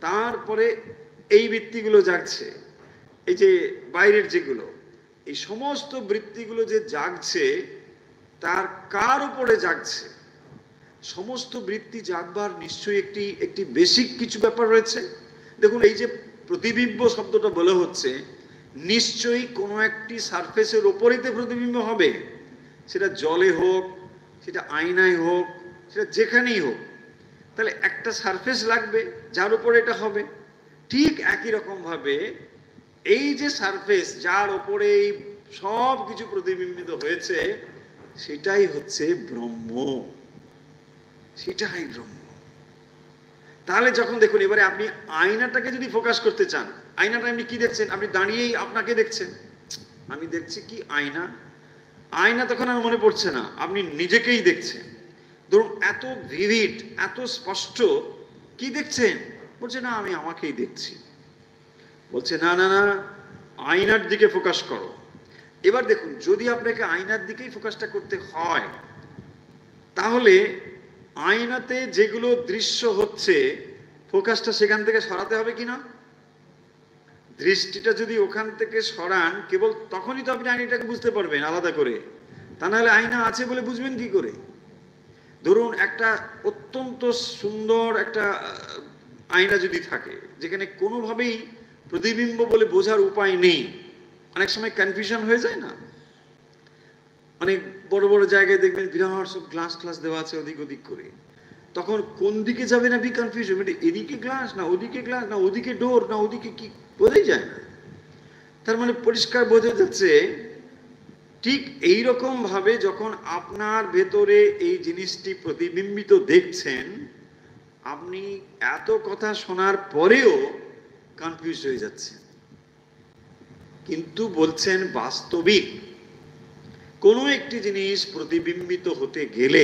তারপরে এই বৃত্তিগুলো জাগছে। এই যে বাইরের যেগুলো, এই সমস্ত বৃত্তিগুলো যে জাগছে, তার কার উপরে জাগছে? সমস্ত বৃত্তি জাগবার নিশ্চয়ই একটি একটি বেসিক কিছু ব্যাপার রয়েছে। দেখুন, এই যে প্রতিবিম্ব শব্দটা বলা হচ্ছে, নিশ্চয়ই কোনো একটি সারফেসের ওপরেতে প্রতিবিম্ব হবে। সেটা জলে হোক, সেটা আয়নায় হোক, সেটা যেখানেই হোক। তাহলে একটা সারফেস লাগবে যার উপরে এটা হবে। ঠিক একই রকম ভাবে এই যে সারফেস যার ওপরে এই সব কিছু প্রতিবিম্বিত হয়েছে, সেটাই হচ্ছে ব্রহ্ম, সেটাই ব্রহ্ম। তাহলে যখন দেখুন, এবারে আপনি আয়নাটাকে যদি ফোকাস করতে চান, আয়নাটা আপনি কি দেখছেন? আপনি দাঁড়িয়েই আপনাকে দেখছেন। আমি দেখছি কি আয়না? আয়না তখন আর মনে পড়ছে না, আপনি নিজেকেই দেখছেন। ধরুন এত ভিভিড, এত স্পষ্ট, কি দেখছেন? বলছে না আমি আমাকেই দেখছি। বলছে না না না, আয়নার দিকে ফোকাস করো। এবার দেখুন, যদি আপনাকে আয়নার দিকেই ফোকাসটা করতে হয়, তাহলে আয়নাতে যেগুলো দৃশ্য হচ্ছে ফোকাসটা সেখান থেকে সরাতে হবে কিনা? দৃষ্টিটা যদি ওখান থেকে সরান, কেবল তখনই তো আপনি আয়নাটাকে বুঝতে পারবেন আলাদা করে, তা নাহলে আয়না আছে বলে বুঝবেন কি করে? ধরুন একটা অত্যন্ত সুন্দর একটা আয়না যদি থাকে, যেখানে কোনোভাবেই প্রতিবিম্ব বলে বোঝার উপায় নেই, অনেক সময় কনফিউশন হয়ে যায় না? অনেক বড় বড় জায়গায় দেখবেন বিরাট সব গ্লাস ক্লাস দেওয়া আছে ওদিক ওদিক করে, তখন কোন দিকে যাবে না কনফিউশন, এদিকে গ্লাস না ওদিকে গ্লাস, না ওদিকে ডোর না ওদিকে কি, বোঝাই যায় না। তার মানে পরিষ্কার বোঝা যাচ্ছে, ঠিক এই রকম ভাবে যখন আপনার ভেতরে এই জিনিসটি প্রতিবিম্বিত দেখছেন, আপনি এত কথা শোনার পরেও কনফিউজ হয়ে যাচ্ছেন। কিন্তু বলছেন বাস্তবিক কোনো একটি জিনিস প্রতিবিম্বিত হতে গেলে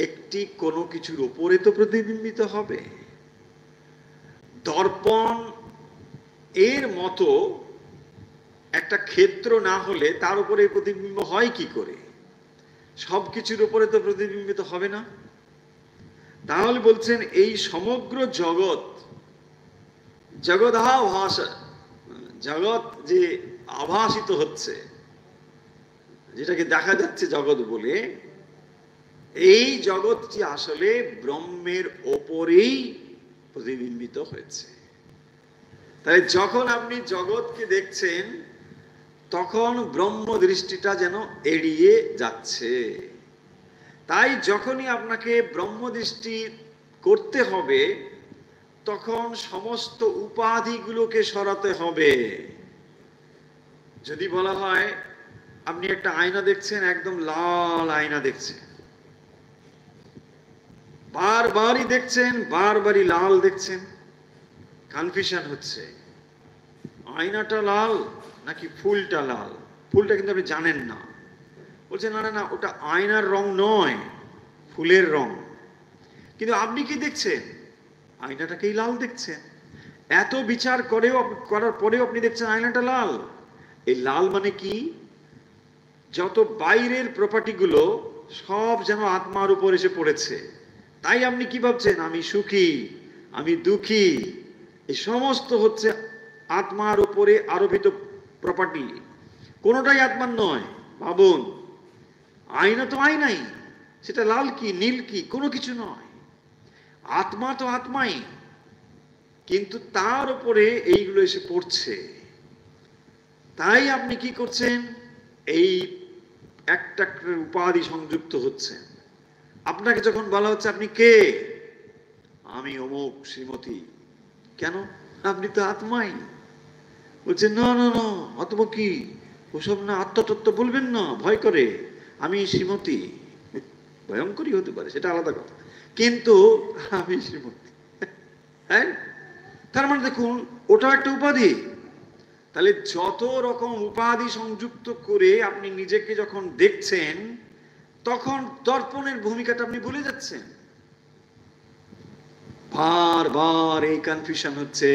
একটি কোনো কিছুর উপরে তো প্রতিবিম্বিত হবে। দর্পণ এর মতো একটা ক্ষেত্র না হলে তার উপরে প্রতিবিম্ব হয় কি করে? সব কিছুর উপরে তো প্রতিবিম্বিত হবে না। তাহলে বলছেন এই সমগ্র জগৎ, জগদাভাস, জগৎ যে আভাসিত হচ্ছে, যেটাকে দেখা যাচ্ছে জগৎ বলে, এই জগৎটি আসলে ব্রহ্মের ওপরেই প্রতিবিম্বিত হয়েছে। তাই যখন আপনি জগৎকে দেখছেন, তখন ব্রহ্ম দৃষ্টিটা যেন এড়িয়ে যাচ্ছে। তাই যখনই আপনাকে ব্রহ্ম দৃষ্টি করতে হবে, তখন সমস্ত উপাধিগুলোকে সরাতে হবে। যদি বলা হয় আপনি একটা আয়না দেখছেন, একদম লাল আয়না দেখছেন, বারবারই দেখছেন, বারবারই লাল দেখছেন, কনফিউশন হচ্ছে আয়নাটা লাল নাকি ফুলটা লাল। ফুলটা কিন্তু আপনি জানেন না। বলছেন না না না, ওটা আয়নার রং নয়, ফুলের রং। কিন্তু আপনি কি দেখছেন? আয়নাটাকেই লাল দেখছেন। এত বিচার করার পরেও আপনি দেখছেন আয়নাটা লাল। এই লাল মানে কি? যত বাইরের প্রপার্টিগুলো সব যেন আত্মার উপর এসে পড়েছে। তাই আপনি কি ভাবছেন? আমি সুখী, আমি দুঃখী। এই সমস্ত হচ্ছে আত্মার উপরে আরোপিত প্রপার্টি, কোনোটাই আত্মার নয়। ভাবুন, আয়না তো আয়নাই, সেটা লাল কি নীল কি কোনো কিছু নয়। আত্মা তো আত্মাই, কিন্তু তার উপরে এইগুলো এসে পড়ছে। তাই আপনি কি করছেন? এই একটা উপাধি সংযুক্ত হচ্ছে। আপনাকে যখন বলা হচ্ছে আপনি কে, আমি অমুক শ্রীমতী, কেন? আপনি তো আত্মাই। বলছে না না না, আত্মা কি? ওসব না, আত্মতত্ত্ব বলবেন না, ভয় করে। আমি শ্রীমতী, ভয়ঙ্করই হতে পারে, সেটা আলাদা কথা, কিন্তু আমি শ্রীমতী। হ্যাঁ, তার মানে দেখুন ওটা একটা উপাধি। তাহলে যত রকম উপাধি সংযুক্ত করে আপনি নিজেকে যখন দেখছেন, তখন দর্পণের ভূমিকাটা আপনি ভুলে যাচ্ছেন। বারবার এই কনফিউশন হচ্ছে,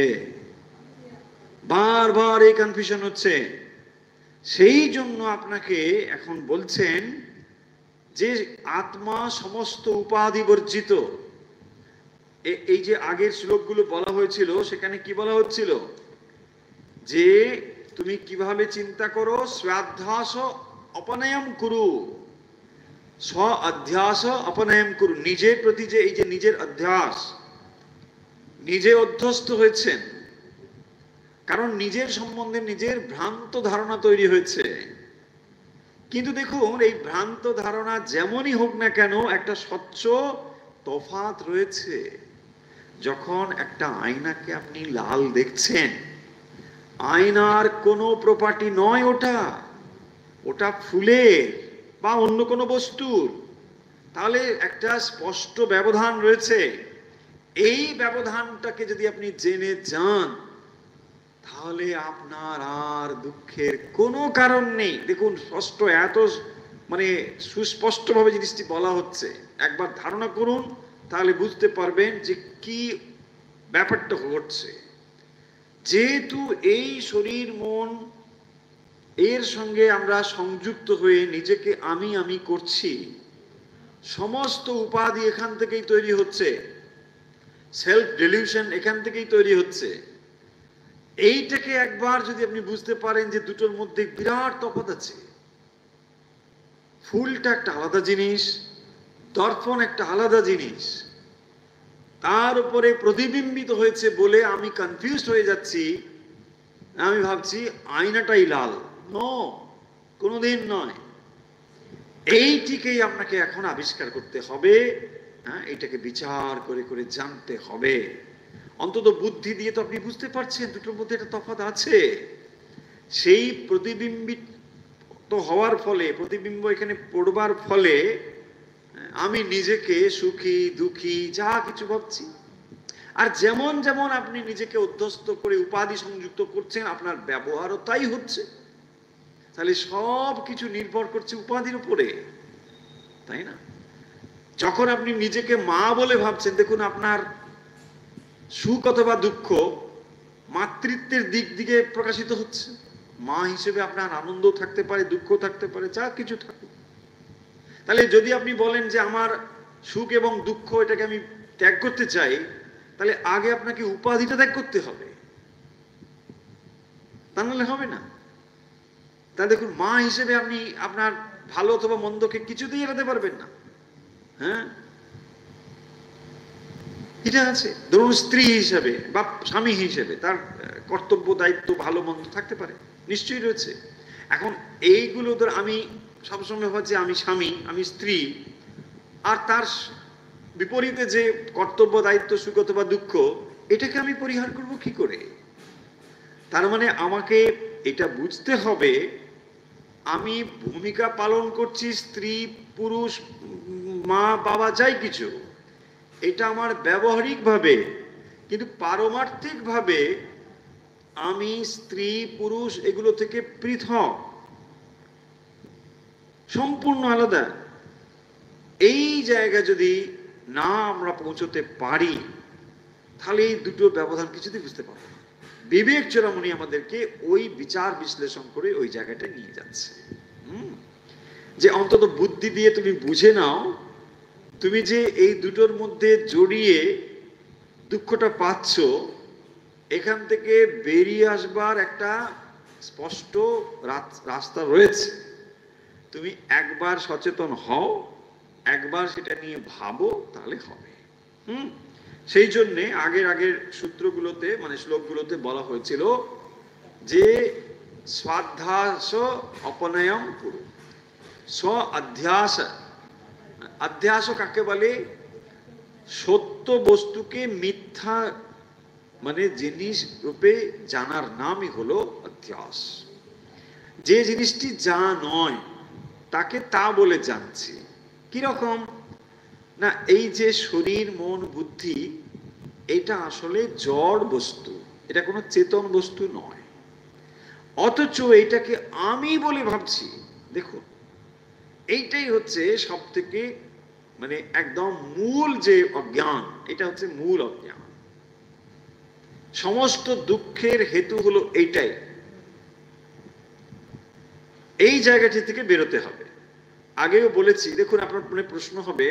বারবার এই কনফিউশন হচ্ছে। সেই জন্য আপনাকে এখন বলছেন যে আত্মা সমস্ত উপাধি বর্জিত। এই যে আগের শ্লোকগুলো বলা হয়েছিল, সেখানে কি বলা হচ্ছিল? যে তুমি কিভাবে চিন্তা করো, স্বাধ্যাস অপনয়ম কুরু, স্ব অধ্যাস অপনয়ম কুরু। নিজের প্রতি যে এই যে নিজের অধ্যাস, নিজে অধ্যস্ত হয়েছেন, কারণ নিজের সম্বন্ধে নিজের ভ্রান্ত ধারণা তৈরি হয়েছে। কিন্তু দেখুন, এই ভ্রান্ত ধারণা যেমনই হোক না কেন, একটা স্বচ্ছ তফাৎ রয়েছে। যখন একটা আয়নাকে আপনি লাল দেখছেন, আয়নার কোনো প্রপার্টি নয় ওটা, ওটা ফুলের বা অন্য কোনো বস্তুর। তাহলে একটা স্পষ্ট ব্যবধান রয়েছে। এই ব্যবধানটাকে যদি আপনি জেনে যান, তাহলে আপনার আর দুঃখের কোনো কারণ নেই। দেখুন, ষষ্ঠ এত মানে সুস্পষ্টভাবে জিনিসটি বলা হচ্ছে। একবার ধারণা করুন, তাহলে বুঝতে পারবেন যে কি ব্যাপারটা ঘটছে। যেহেতু এই শরীর মন এর সঙ্গে আমরা সংযুক্ত হয়ে নিজেকে আমি আমি করছি, সমস্ত উপাধি এখান থেকেই তৈরি হচ্ছে, সেলফ ডিলিউশন এখান থেকেই তৈরি হচ্ছে। এইটাকে একবার যদি আপনি বুঝতে পারেন যে দুটোর মধ্যে বিরাট তফাৎ আছে, ফুলটা একটা আলাদা জিনিস, দর্পণ একটা আলাদা জিনিস, তার উপরে প্রতিবিম্বিত হয়েছে বলে আমি কনফিউজড হয়ে যাচ্ছি, আমি ভাবছি আয়নাটাই লাল। নো, কোনোদিন নয়। এইটিকেই আপনাকে এখন আবিষ্কার করতে হবে। হ্যাঁ, এটাকে বিচার করে করে জানতে হবে। অন্তত বুদ্ধি দিয়ে তো আপনি বুঝতে পারছেন দুটোর মধ্যে একটা তফাৎ আছে। সেই প্রতিবিম্বিত হওয়ার ফলে, প্রতিবিম্ব এখানে পড়বার ফলে আমি নিজেকে সুখী দুঃখী যা কিছু ভাবছি। আর যেমন যেমন আপনি নিজেকে অধ্যস্ত করে উপাধি সংযুক্ত করছেন, আপনার ব্যবহারও তাই হচ্ছে। তাহলে সব কিছু নির্ভর করছে উপাধির উপরে, তাই না? যখন আপনি নিজেকে মা বলে ভাবছেন, দেখুন আপনার সুখ অথবা দুঃখ মাতৃত্বের দিক দিকে প্রকাশিত হচ্ছে। মা হিসেবে আপনার আনন্দ থাকতে পারে, দুঃখ থাকতে পারে, যা কিছু থাকুক। তাহলে যদি আপনি বলেন যে আমার সুখ এবং দুঃখ এটাকে আমি ত্যাগ করতে চাই, তাহলে আগে আপনাকে উপাধিটা ত্যাগ করতে হবে, তা নাহলে হবে না। তা দেখুন, মা হিসেবে আপনি আপনার ভালো অথবা মন্দকে কিছুতেই এড়াতে পারবেন না। হ্যাঁ, এটা আছে। ধরুন স্ত্রী হিসেবে বা স্বামী হিসেবে তার কর্তব্য দায়িত্ব ভালো মন্দ থাকতে পারে, নিশ্চয়ই রয়েছে। এখন এইগুলো ধর আমি সবসময় ভাবছি আমি স্বামী, আমি স্ত্রী, আর তার বিপরীতে যে কর্তব্য দায়িত্ব সুখ অথবা দুঃখ, এটাকে আমি পরিহার করব কি করে? তার মানে আমাকে এটা বুঝতে হবে আমি ভূমিকা পালন করছি স্ত্রী পুরুষ মা বাবা যাই কিছু, এটা আমার ব্যবহারিক ভাবে, কিন্তু পারমার্থিক ভাবে আমি স্ত্রী পুরুষ এগুলো থেকে পৃথক, সম্পূর্ণ আলাদা। এই জায়গা যদি না আমরা পৌঁছতে পারি, তাহলে এই দুটো ব্যবধান কিছুতেই বুঝতে পারবো না। বিবেক চূড়ামণি আমাদেরকে ওই বিচার বিশ্লেষণ করে ওই জায়গাটা নিয়ে যাচ্ছে। যে অন্তত বুদ্ধি দিয়ে তুমি বুঝে নাও, তুমি যে এই দুটোর মধ্যে জড়িয়ে দুঃখটা পাচ্ছ, এখান থেকে বেরিয়ে আসবার একটা স্পষ্ট রাস্তা রয়েছে। তুমি একবার সচেতন হও, একবার সেটা নিয়ে ভাবো, তাহলে হবে। সেই জন্যে আগের সূত্রগুলোতে মানে শ্লোকগুলোতে বলা হয়েছিল যে স্বাধ্যাস অপনয়ম পুরো স্ব অধ্যাস। অধ্যাস কাকে বলে? সত্য বস্তুকে মিথ্যা মানে জিনিস রূপে জানার নামই হলো অধ্যাস। যে জিনিসটি যা নয় তাকে তা বলে জানছি। কিরকম না, এই যে শরীর মন বুদ্ধি, এটা আসলে জড় বস্তু, এটা কোনো চেতন বস্তু নয়, অথচ এটাকে আমি বলে ভাবছি। দেখুন, এইটাই হচ্ছে সব থেকে মানে একদম মূল যে অজ্ঞান, এটা হচ্ছে মূল অজ্ঞান। সমস্ত দুঃখের হেতু হলো এইটাই। এই জায়গাটি থেকে বেরোতে হবে। আগেও বলেছি, দেখুন আপনার মনে প্রশ্ন হবে,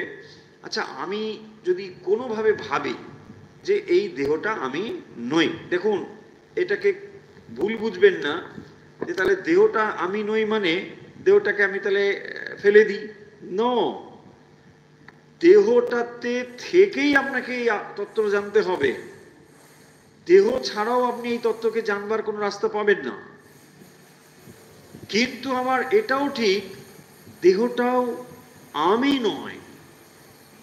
আচ্ছা আমি যদি কোনোভাবে ভাবি যে এই দেহটা আমি নই, দেখুন এটাকে ভুল বুঝবেন না যে তাহলে দেহটা আমি নই মানে দেহটাকে আমি তাহলে ফেলে দিই। নো, দেহটাতে থেকেই আপনাকে এই তত্ত্ব জানতে হবে। দেহ ছাড়াও আপনি এই তত্ত্বকে জানবার কোনো রাস্তা পাবেন না। কিন্তু আমার এটাও ঠিক, দেহটাও আমি নয়।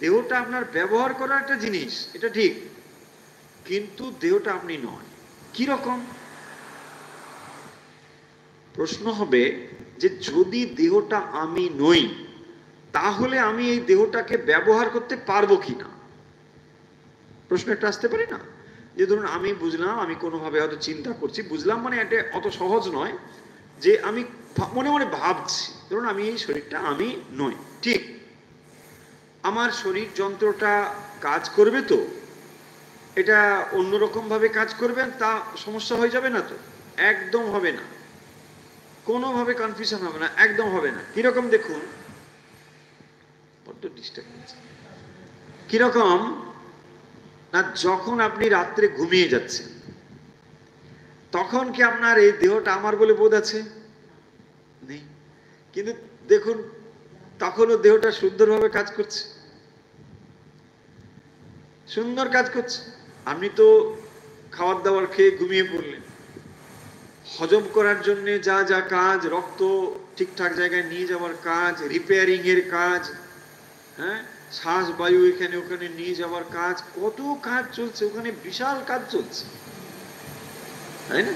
দেহটা আপনার ব্যবহার করার একটা জিনিস, এটা ঠিক, কিন্তু দেহটা আপনি নয়। কি রকম? প্রশ্ন হবে যে যদি দেহটা আমি নই, তাহলে আমি এই দেহটাকে ব্যবহার করতে পারবো কিনা? প্রশ্ন একটা আসতে পারে না? যে ধরুন আমি বুঝলাম, আমি কোনোভাবে হয়তো চিন্তা করছি, বুঝলাম মানে এটা অত সহজ নয় যে আমি মনে মনে ভাবছি, ধরুন আমি এই শরীরটা আমি নই, ঠিক, আমার শরীর যন্ত্রটা কাজ করবে তো, এটা অন্যরকম ভাবে কাজ করবেন, তা সমস্যা হয়ে যাবে না তো? একদম হবে না, কোনোভাবে কনফিউশন হবে না, একদম হবে না। কিরকম দেখুন, বড্ড ডিস্টার্ব হচ্ছে। কিরকম না, যখন আপনি রাত্রে ঘুমিয়ে যাচ্ছেন, তখন কি আপনার এই দেহটা আমার বলে বোধ আছে? নেই। কিন্তু দেখুন, তখনও দেহটা সুন্দরভাবে কাজ করছে, সুন্দর কাজ করছে। আপনি তো খাবার দাবার খেয়ে ঘুমিয়ে পড়লেন, হজম করার জন্য যা যা কাজ, রক্ত ঠিকঠাক জায়গায় নিয়ে যাওয়ার কাজ, রিপেয়ারিং এর কাজ, হ্যাঁ, শ্বাস বায়ু এখানে ওখানে নিয়ে যাওয়ার কাজ, কত কাজ চলছে ওখানে, বিশাল কাজ চলছে, তাই না?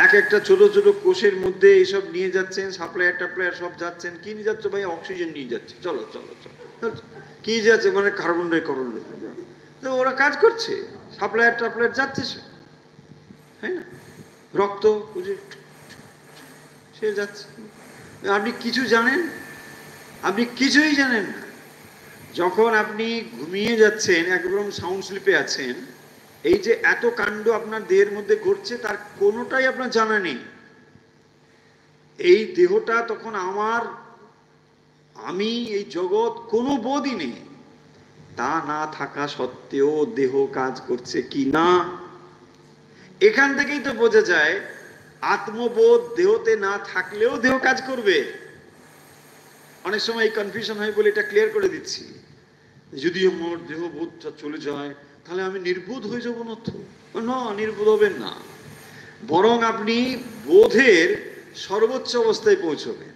এক একটা ছোট ছোট কোষের মধ্যে এইসব নিয়ে যাচ্ছেন, সাপ্লায়ার টাপ্লায়ার সব যাচ্ছেন। কি নিয়ে যাচ্ছে ভাই? অক্সিজেন নিয়ে যাচ্ছে, চলো চলো চলো। কি যাচ্ছে? মানে কার্বন ডাই ওরা কাজ করছে, সাপ্লায়ার টাপ্লায়ার যাচ্ছে, তাই না? রক্ত সে যাচ্ছে। আপনি কিছু জানেন? আপনি কিছুই জানেন না। যখন আপনি ঘুমিয়ে যাচ্ছেন, একদম সাউন্ড স্লিপে আছেন, এই যে এত কাণ্ড আপনার দেহের মধ্যে ঘটছে, তার কোনোটাই আপনার জানা নেই। এই দেহটা তখন আমার, আমি, এই জগৎ, কোনো বোধই নেই। তা না থাকা সত্ত্বেও দেহ কাজ করছে কি না, এখান থেকেই তো বোঝা যায় আত্মবোধ দেহতে না থাকলেও দেহ কাজ করবে। অনেক সময় এই কনফিউশন হয় বলে এটা ক্লিয়ার করে দিচ্ছি। যদি আমার দেহ বোধটা চলে যায়, তাহলে আমি নির্বোধ হয়ে যাবো না তো? না, নির্বোধ হবেন না, বরং আপনি বোধের সর্বোচ্চ অবস্থায় পৌঁছবেন।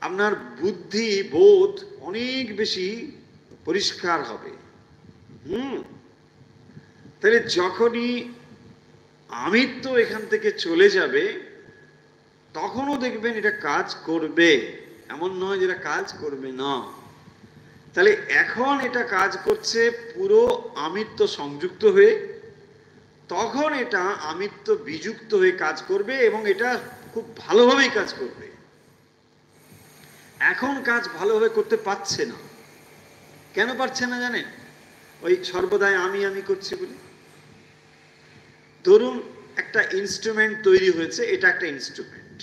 আপনার বুদ্ধি বোধ অনেক বেশি পরিষ্কার হবে। তাহলে যখনই আমিত্ব এখান থেকে চলে যাবে, তখনও দেখবেন এটা কাজ করবে, এমন নয় যেটা কাজ করবে না। তাহলে এখন এটা কাজ করছে পুরো আমিত্ব সংযুক্ত হয়ে, তখন এটা আমিত্ব বিযুক্ত হয়ে কাজ করবে, এবং এটা খুব ভালোভাবেই কাজ করবে। এখন কাজ ভালোভাবে করতে পারছে না। কেন পারছে না জানেন? ওই সর্বদাই আমি আমি করছি বলে। ধরুন একটা ইনস্ট্রুমেন্ট তৈরি হয়েছে, এটা একটা ইনস্ট্রুমেন্ট,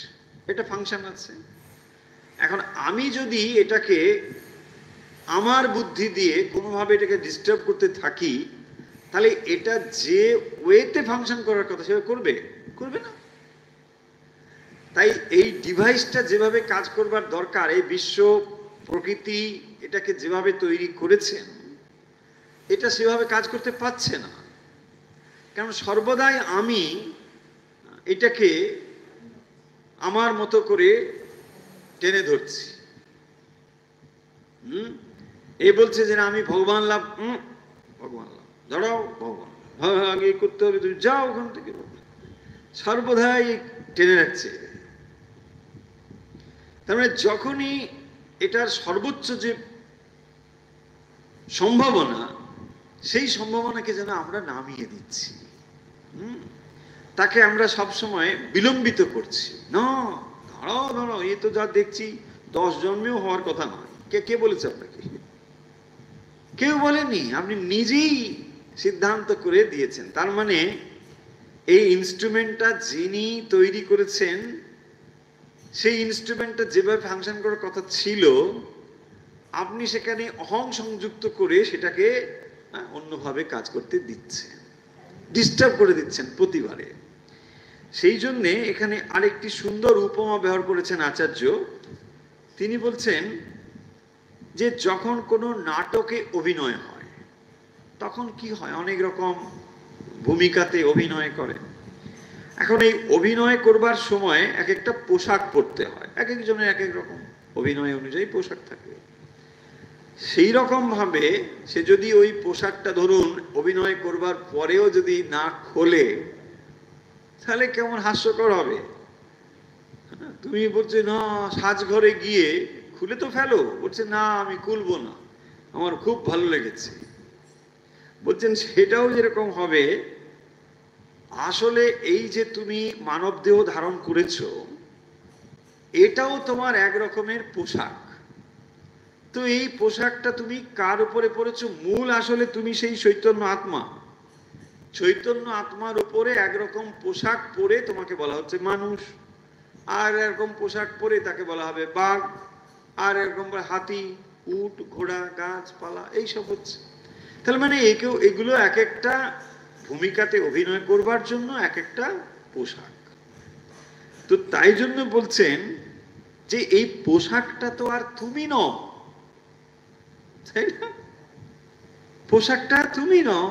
এটা ফাংশন আছে। এখন আমি যদি এটাকে আমার বুদ্ধি দিয়ে কোনোভাবে এটাকে ডিস্টার্ব করতে থাকি, তাহলে এটা যে ওয়েতে ফাংশন করার কথা সেভাবে করবে? করবে না। তাই এই ডিভাইসটা যেভাবে কাজ করবার দরকার, এই বিশ্ব প্রকৃতি এটাকে যেভাবে তৈরি করেছেন, এটা সেভাবে কাজ করতে পারছে না। কারণ সর্বদাই আমি এটাকে আমার মতো করে টেনে ধরছি। এ বলছে যে না, আমি ভগবান লাভ, ভগবান লাভ, দাঁড়াও, ভগবান আগে করতে হবে, তুমি যাও ওখান থেকে। সর্বদাই টেনে রাখছে। তার মানে যখনই এটার সর্বোচ্চ যে সম্ভাবনা, সেই সম্ভাবনাকে যেন আমরা নামিয়ে দিচ্ছি, তাকে আমরা সবসময় বিলম্বিত করছি। না, দাঁড়াও দাঁড়াও, এ তো যা দেখছি 10 জন্মেও হওয়ার কথা নয়। কে বলেছে আপনাকে? কেউ বলেনি, আপনি নিজেই সিদ্ধান্ত করে দিয়েছেন। তার মানে এই ইনস্ট্রুমেন্টটা যিনি তৈরি করেছেন, সেই ইনস্ট্রুমেন্টটা যেভাবে ফাংশন করার কথা ছিল, আপনি সেখানে অহং সংযুক্ত করে সেটাকে অন্যভাবে কাজ করতে দিচ্ছেন, ডিস্টার্ব করে দিচ্ছেন প্রতিবারে। সেই জন্যে এখানে আরেকটি সুন্দর উপমা ব্যবহার করেছেন আচার্য। তিনি বলছেন যে যখন কোনো নাটকে অভিনয় হয়, তখন কি হয়, অনেক রকম ভূমিকাতে অভিনয় করে। এখন এই অভিনয় করবার সময় এক একটা পোশাক পরতে হয়, এক একজনের এক এক রকম অভিনয় অনুযায়ী পোশাক থাকে। সেই রকম ভাবে সে যদি ওই পোশাকটা ধরুন অভিনয় করবার পরেও যদি না খোলে, তাহলে কেমন হাস্যকর হবে। তুমি বলছে না, সাজঘরে গিয়ে খুলে তো ফেলো, বলছে না আমি খুলবো না, আমার খুব ভালো লেগেছে। বলছেন সেটাও যেরকম হবে, আসলে এই যে তুমি মানব দেহ ধারণ করেছো, এটাও তোমার এক রকমের পোশাক। তো এই পোশাকটা তুমি কার উপরে পরেছো? মূল আসলে তুমি সেই চৈতন্য আত্মা। চৈতন্য আত্মার উপরে একরকম পোশাক পরে তোমাকে বলা হচ্ছে মানুষ, আর এরকম পোশাক পরে তাকে বলা হবে বাঘ, আর এরকম হাতি, উট, ঘোড়া, গাছপালা, এইসব হচ্ছে। তাহলে মানে এগুলো এক একটা ভূমিকাতে অভিনয় করবার জন্য এক একটা পোশাক। তো তাই জন্য বলছেন যে এই পোশাকটা তো আর তুমি নও, তাই না? পোশাকটা তুমি নও।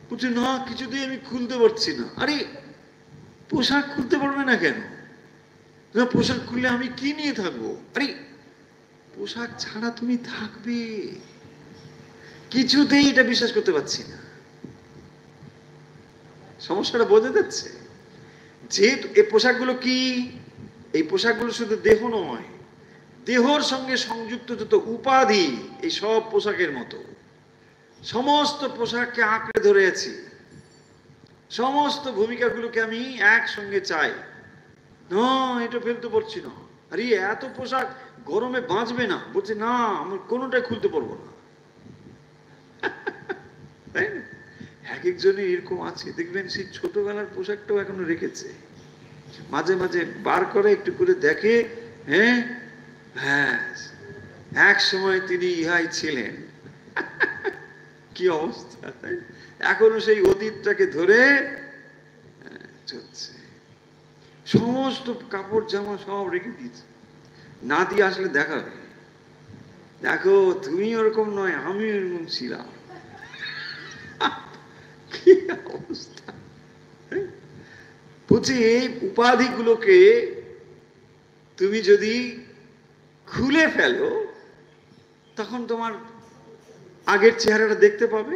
বলছে না, কিছুতেই আমি খুলতে পারছি না। আরে পোশাক খুলতে পারবে না কেন? না, পোশাক খুললে আমি কি নিয়ে থাকবো? আরে পোশাক ছাড়া তুমি থাকবে, কিছুতেই এটা বিশ্বাস করতে পারছি না। সমস্যাটা বোঝা যাচ্ছে? যেহেতু এই পোশাকগুলো কি, এই পোশাকগুলো শুধু দেহ নয়, দেহর সঙ্গে সংযুক্ত যত উপাধি, এই সব পোশাকের মতো। সমস্ত পোশাককে আঁকড়ে ধরে আছি, সমস্ত ভূমিকাগুলোকে আমি একসঙ্গে চাই। না, এটা ফেলতে পারছি না। আরে এত পোশাক গরমে বাঁচবে না। বলছে না, আমি কোনোটাই খুলতে পারবো না। তাই না? এক একজনের এরকম আছে, দেখবেন সেই ছোটবেলার পোশাকটাও এখনো রেখেছে, মাঝে মাঝে বার করে একটু করে দেখে। হ্যাঁ, ব্যাস, এক সময় তিনি ইহাই ছিলেন। কি অবস্থা! এখনো সেই অতীতটাকে ধরে চলছে। সমস্ত কাপড় জামা সব রেখে দিয়েছে, না দিয়ে আসলে দেখাবে, দেখো তুমি ওরকম নয়, আমি ওরকম ছিলাম। কি অবস্থা! বলছি এই উপাধিগুলোকে তুমি যদি খুলে ফেলো, তখন তোমার আগের চেহারাটা দেখতে পাবে।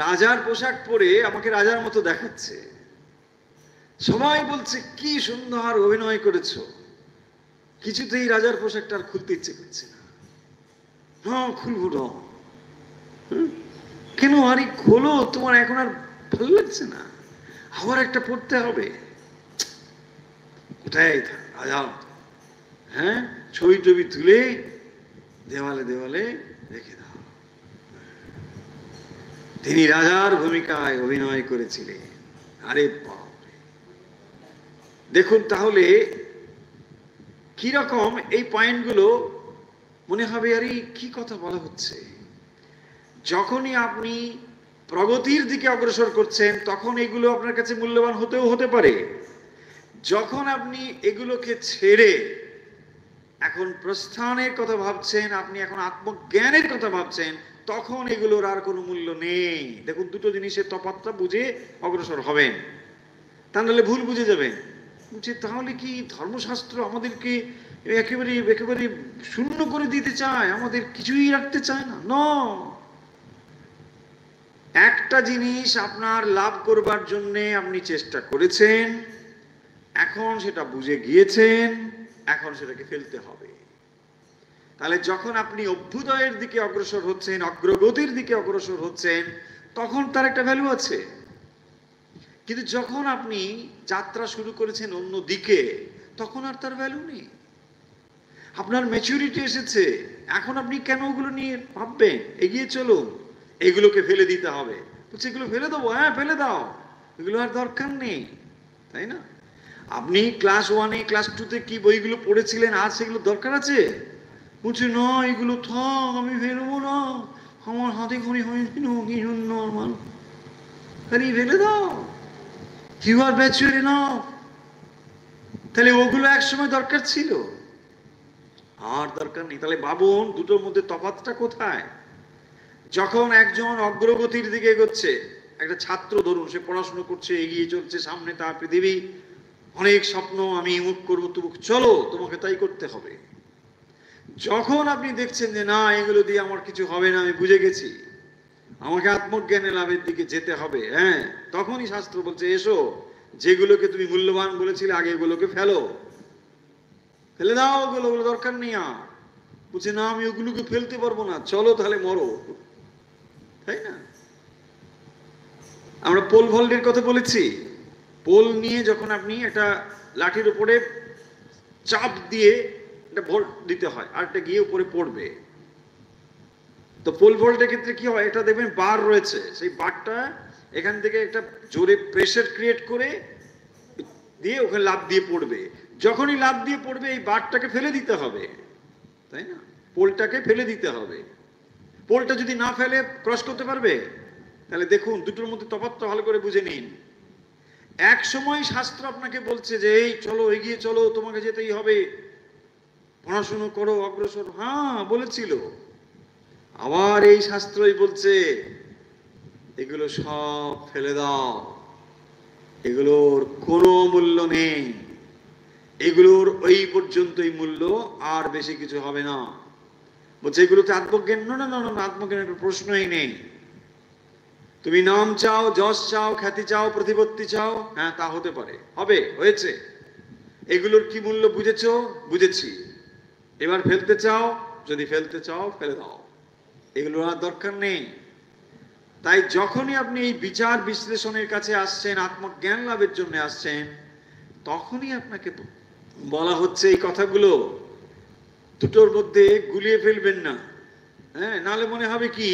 রাজার পোশাক পরে আমাকে রাজার মতো দেখাচ্ছে, সবাই বলছে কি সুন্দর অভিনয় করেছো, কিছুতেই রাজার পোশাকটা আর খুলতে ইচ্ছে করছে না। হ্যাঁ, খুলবো না কেন? আরে খোলো, তোমার এখন আর ভালো লাগছে না, আবার একটা পড়তে হবে। কোথায় রাজা? হ্যাঁ, ছবি টবি তুলে দেওয়ালে দেওয়ালে রেখে দাও। তিনি রাজার ভূমিকায় অভিনয় করেছিলেন। আরে বাপরে! দেখুন তাহলে কিরকম এই পয়েন্টগুলো মনে হবে, আরে কি কথা বলা হচ্ছে। যখনই আপনি প্রগতির দিকে অগ্রসর করছেন, তখন এগুলো আপনার কাছে মূল্যবান হতেও হতে পারে। যখন আপনি এগুলোকে ছেড়ে এখন প্রস্থানের কথা ভাবছেন, আপনি এখন আত্মজ্ঞানের কথা ভাবছেন, তখন এগুলোর আর কোনো মূল্য নেই। দেখুন, দুটো জিনিসের তফাৎটা বুঝে অগ্রসর হবেন, তা নাহলে ভুল বুঝে যাবেন। বুঝে তাহলে কি ধর্মশাস্ত্র আমাদেরকে একেবারে একেবারে শূন্য করে দিতে চায়, আমাদের কিছুই রাখতে চায় না? ন, একটা জিনিস আপনার লাভ করবার জন্য আপনি চেষ্টা করেছেন, এখন সেটা বুঝে গিয়েছেন, এখন সেটাকে ফেলতে হবে। তাহলে যখন আপনি অভ্যুদয়ের দিকে অগ্রসর হচ্ছেন, অগ্রগতির দিকে অগ্রসর হচ্ছেন, তখন তার একটা ভ্যালু আছে। কিন্তু যখন আপনি যাত্রা শুরু করেছেন অন্য দিকে, তখন আর তার ভ্যালু নেই। আপনার ম্যাচুরিটি এসেছে, এখন আপনি কেন ওগুলো নিয়ে ভাববেন? এগিয়ে চলুন, এগুলোকে ফেলে দিতে হবে। বলছে এগুলো ফেলে দেবো? হ্যাঁ, ফেলে দাও, এগুলো আর দরকার নেই, তাই না? আপনি ক্লাস 1-এ ক্লাস 2-তে কি বইগুলো পড়েছিলেন, আর সেগুলো দরকার আছে? বলছে না, এগুলো থাক, আমি ফেলবো না, আমার হাতে খড়ি হয়েছিল, কি সুন্দর মানুষ। আরে ফেলে দাও, ইউ আর ম্যাচিউর এনাফ। তাহলে ওগুলো একসময় দরকার ছিল, আর দরকার নেই। তাহলে ভাবুন দুটোর মধ্যে তফাৎটা কোথায়। যখন একজন অগ্রগতির দিকে এগোচ্ছে, একটা ছাত্র ধরুন, সে পড়াশোনা করছে, এগিয়ে চলছে, সামনে তার পৃথিবী, অনেক স্বপ্ন, আমি মুখ করবো, চলো তোমাকে তাই করতে হবে। যখন আপনি দেখছেন যে না, এগুলো দিয়ে আমার কিছু হবে না, আমি বুঝে গেছি, আমাকে আত্মজ্ঞানে লাভের দিকে যেতে হবে, হ্যাঁ, তখনই শাস্ত্র বলছে এসো, যেগুলোকে তুমি মূল্যবান বলেছিলে আগে এগুলোকে ফেলো, ফেলে দাও, ওগুলো দরকার নেই আর। বলছে না, আমি ওগুলোকে ফেলতে পারবো না, চলো তাহলে মরো, তাই না? আমরা পোল ভল্টের কথা বলেছি। পোল নিয়ে যখন আপনি একটা লাঠির উপরে চাপ দিয়ে একটা ভোল্ট দিতে হয়, আর একটা গিয়ে উপরে পড়বে। তো পোল ভোল্টের ক্ষেত্রে কি হয়, এটা দেখবেন বার রয়েছে, সেই বারটা এখান থেকে একটা জোরে প্রেসার ক্রিয়েট করে দিয়ে ওখানে লাফ দিয়ে পড়বে। যখনই লাফ দিয়ে পড়বে এই বারটাকে ফেলে দিতে হবে, তাই না? পোলটাকে ফেলে দিতে হবে। পোলটা যদি না ফেলে ক্রস করতে পারবে? তাহলে দেখুন দুটোর মধ্যে তফাৎটা ভালো করে বুঝে নিন। এক সময় শাস্ত্র আপনাকে বলছে যে এই চলো, এগিয়ে চলো, তোমাকে যেতেই হবে, পড়াশুনো করো, অগ্রসর, হ্যাঁ বলেছিল। আবার এই শাস্ত্রই বলছে এগুলো সব ফেলে দাও, এগুলোর কোনো মূল্য নেই, এগুলোর ওই পর্যন্তই মূল্য, আর বেশি কিছু হবে না। বলছে এগুলোতে আত্মজ্ঞান, না না না না, আত্মজ্ঞানের প্রশ্নই নেই। তুমি নাম চাও, যশ চাও, খ্যাতি চাও, প্রতিপত্তি চাও, হ্যাঁ তা হতে পারে, হবে, হয়েছে। এগুলোর কি মূল্য বুঝেছো? বুঝেছি। এবার ফেলতে চাও? যদি ফেলতে চাও ফেলে দাও, এগুলোর আর দরকার নেই। তাই যখনই আপনি এই বিচার বিশ্লেষণের কাছে আসছেন, আত্মজ্ঞান লাভের জন্য আসছেন, তখনই আপনাকে বলা হচ্ছে এই কথাগুলো দুটোর মধ্যে গুলিয়ে ফেলবেন না। হ্যাঁ, নালে মনে হবে কি